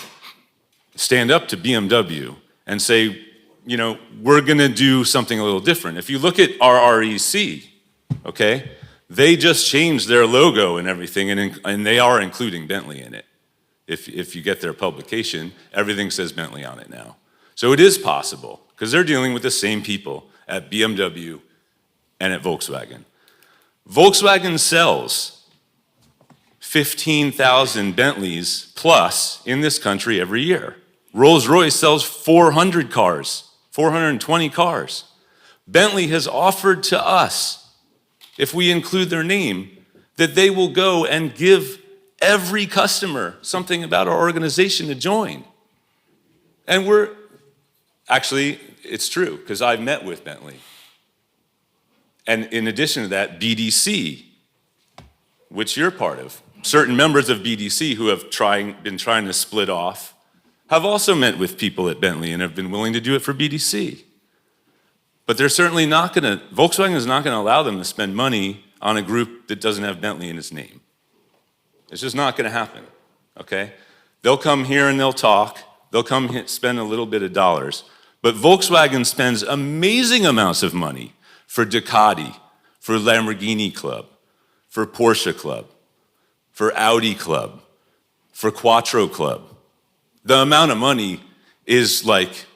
stand up to BMW and say, you know, we're gonna do something a little different. If you look at RREC, okay, they just changed their logo and everything, and they are including Bentley in it. If you get their publication, everything says Bentley on it now. So it is possible, because they're dealing with the same people at BMW and at Volkswagen. Volkswagen sells 15,000 Bentleys plus in this country every year. Rolls-Royce sells 400 cars, 420 cars. Bentley has offered to us, if we include their name, that they will go and give every customer something about our organization to join. And actually, it's true, because I've met with Bentley. And in addition to that, BDC, which you're part of, certain members of BDC who have been trying to split off, have also met with people at Bentley and have been willing to do it for BDC. But they're certainly not gonna, Volkswagen is not gonna allow them to spend money on a group that doesn't have Bentley in its name. It's just not gonna happen, okay? They'll come here and they'll talk, they'll come spend a little bit of dollars, but Volkswagen spends amazing amounts of money for Ducati, for Lamborghini Club, for Porsche Club, for Audi Club, for Quattro Club. The amount of money is like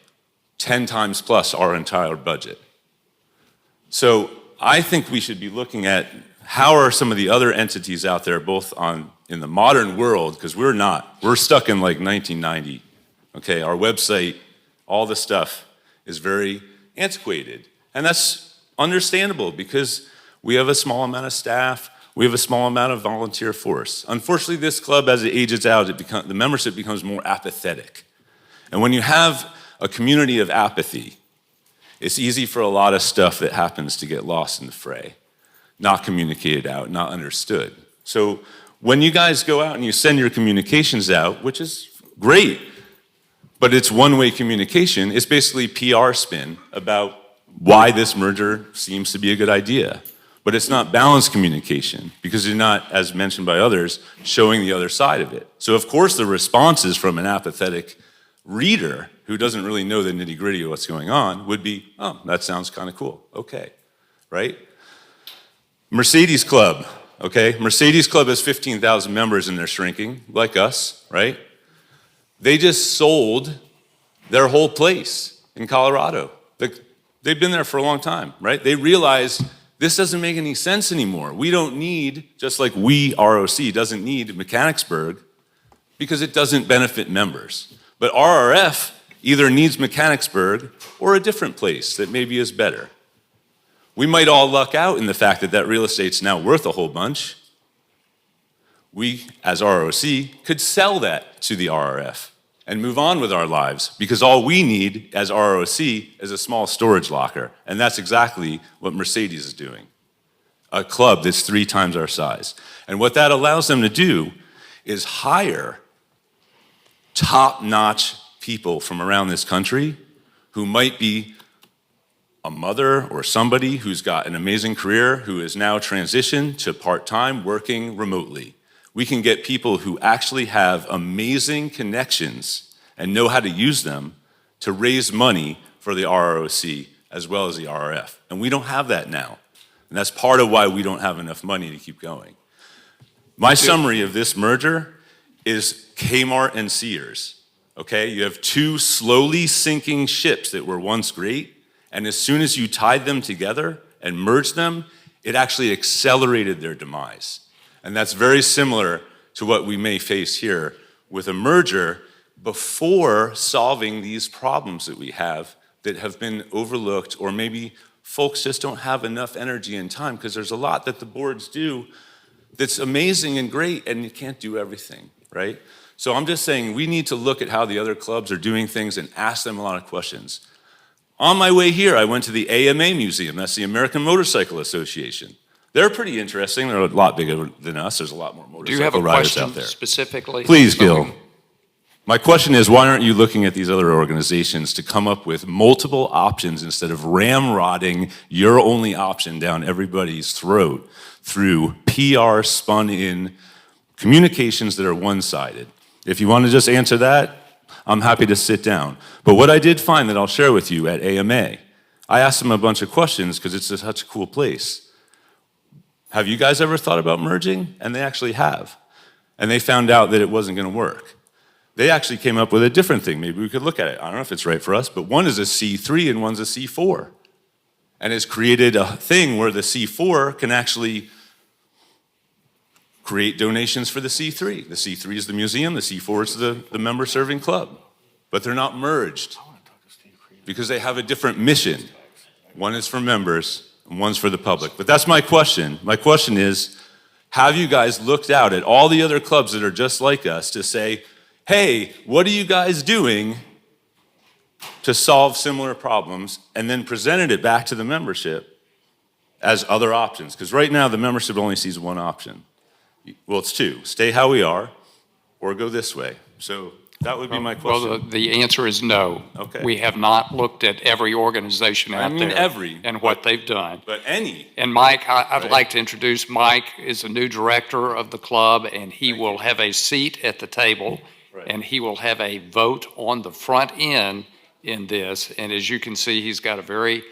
10 times plus our entire budget. So I think we should be looking at how are some of the other entities out there, both in the modern world, because we're stuck in like 1990, okay? Our website, all the stuff is very antiquated. And that's understandable because we have a small amount of staff, we have a small amount of volunteer force. Unfortunately, this club, as it ages out, the membership becomes more apathetic. And when you have a community of apathy, it's easy for a lot of stuff that happens to get lost in the fray, not communicated out, not understood. So when you guys go out and you send your communications out, which is great, but it's one-way communication, it's basically PR spin about why this merger seems to be a good idea. But it's not balanced communication because you're not, as mentioned by others, showing the other side of it. So of course the responses from an apathetic reader who doesn't really know the nitty-gritty of what's going on would be, oh, that sounds kind of cool, okay, right? Mercedes Club, okay? Mercedes Club has 15,000 members and they're shrinking, like us, right? They just sold their whole place in Colorado. They've been there for a long time, right? They realized this doesn't make any sense anymore. We don't need, just like ROC doesn't need Mechanicsburg because it doesn't benefit members. But RRF either needs Mechanicsburg or a different place that maybe is better. We might all luck out in the fact that that real estate's now worth a whole bunch. We, as ROC, could sell that to the RRF and move on with our lives because all we need as ROC is a small storage locker. And that's exactly what Mercedes is doing. A club that's 3 times our size. And what that allows them to do is hire top-notch people from around this country who might be a mother or somebody who's got an amazing career who is now transitioned to part-time working remotely. We can get people who actually have amazing connections and know how to use them to raise money for the RROC as well as the RRF. And we don't have that now. And that's part of why we don't have enough money to keep going. My summary of this merger is Kmart and Sears, okay? You have 2 slowly sinking ships that were once great, and as soon as you tied them together and merged them, it actually accelerated their demise. And that's very similar to what we may face here with a merger before solving these problems that we have that have been overlooked, or maybe folks just don't have enough energy and time because there's a lot that the boards do that's amazing and great, and you can't do everything, right? So I'm just saying we need to look at how the other clubs are doing things and ask them a lot of questions. On my way here, I went to the AMA Museum. That's the American Motorcycle Association. They're pretty interesting. They're a lot bigger than us. There's a lot more motorcycle riders out there. Do you have a question specifically? Please, Gil. My question is, why aren't you looking at these other organizations to come up with multiple options instead of ramrodding your only option down everybody's throat through PR spun in communications that are one-sided? If you want to just answer that, I'm happy to sit down. But what I did find that I'll share with you at AMA, I asked them a bunch of questions because it's such a cool place. Have you guys ever thought about merging? And they actually have. And they found out that it wasn't going to work. They actually came up with a different thing. Maybe we could look at it. I don't know if it's right for us, but one is a C3 and one's a C4. And has created a thing where the C4 can actually create donations for the C3. The C3 is the museum, the C4 is the member-serving club. But they're not merged because they have a different mission. One is for members and one's for the public. But that's my question. My question is, have you guys looked out at all the other clubs that are just like us to say, hey, what are you guys doing to solve similar problems, and then presented it back to the membership as other options? Because right now the membership only sees one option. Well, it's 2, stay how we are or go this way. So that would be my question. Well, the answer is no. Okay. We have not looked at every organization out there. Every. And what they've done. But any. And Mike, I'd like to introduce Mike is a new director of the club, and he will have a seat at the table. Right. And he will have a vote on the front end in this. And as you can see, he's got a very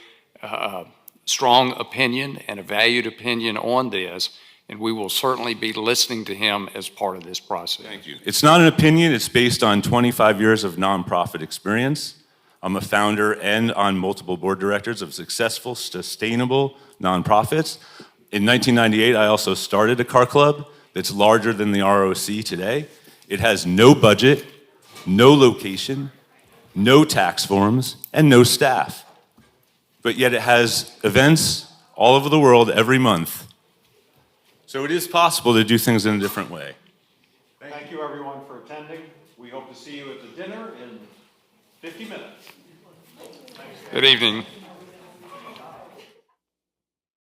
strong opinion and a valued opinion on this. And we will certainly be listening to him as part of this process. Thank you. It's not an opinion. It's based on 25 years of nonprofit experience. I'm a founder and on multiple board directors of successful, sustainable nonprofits. In 1998, I also started a car club that's larger than the ROC today. It has no budget, no location, no tax forms, and no staff. But yet it has events all over the world every month. So it is possible to do things in a different way. Thank you, everyone, for attending. We hope to see you at the dinner in 50 minutes. Good evening.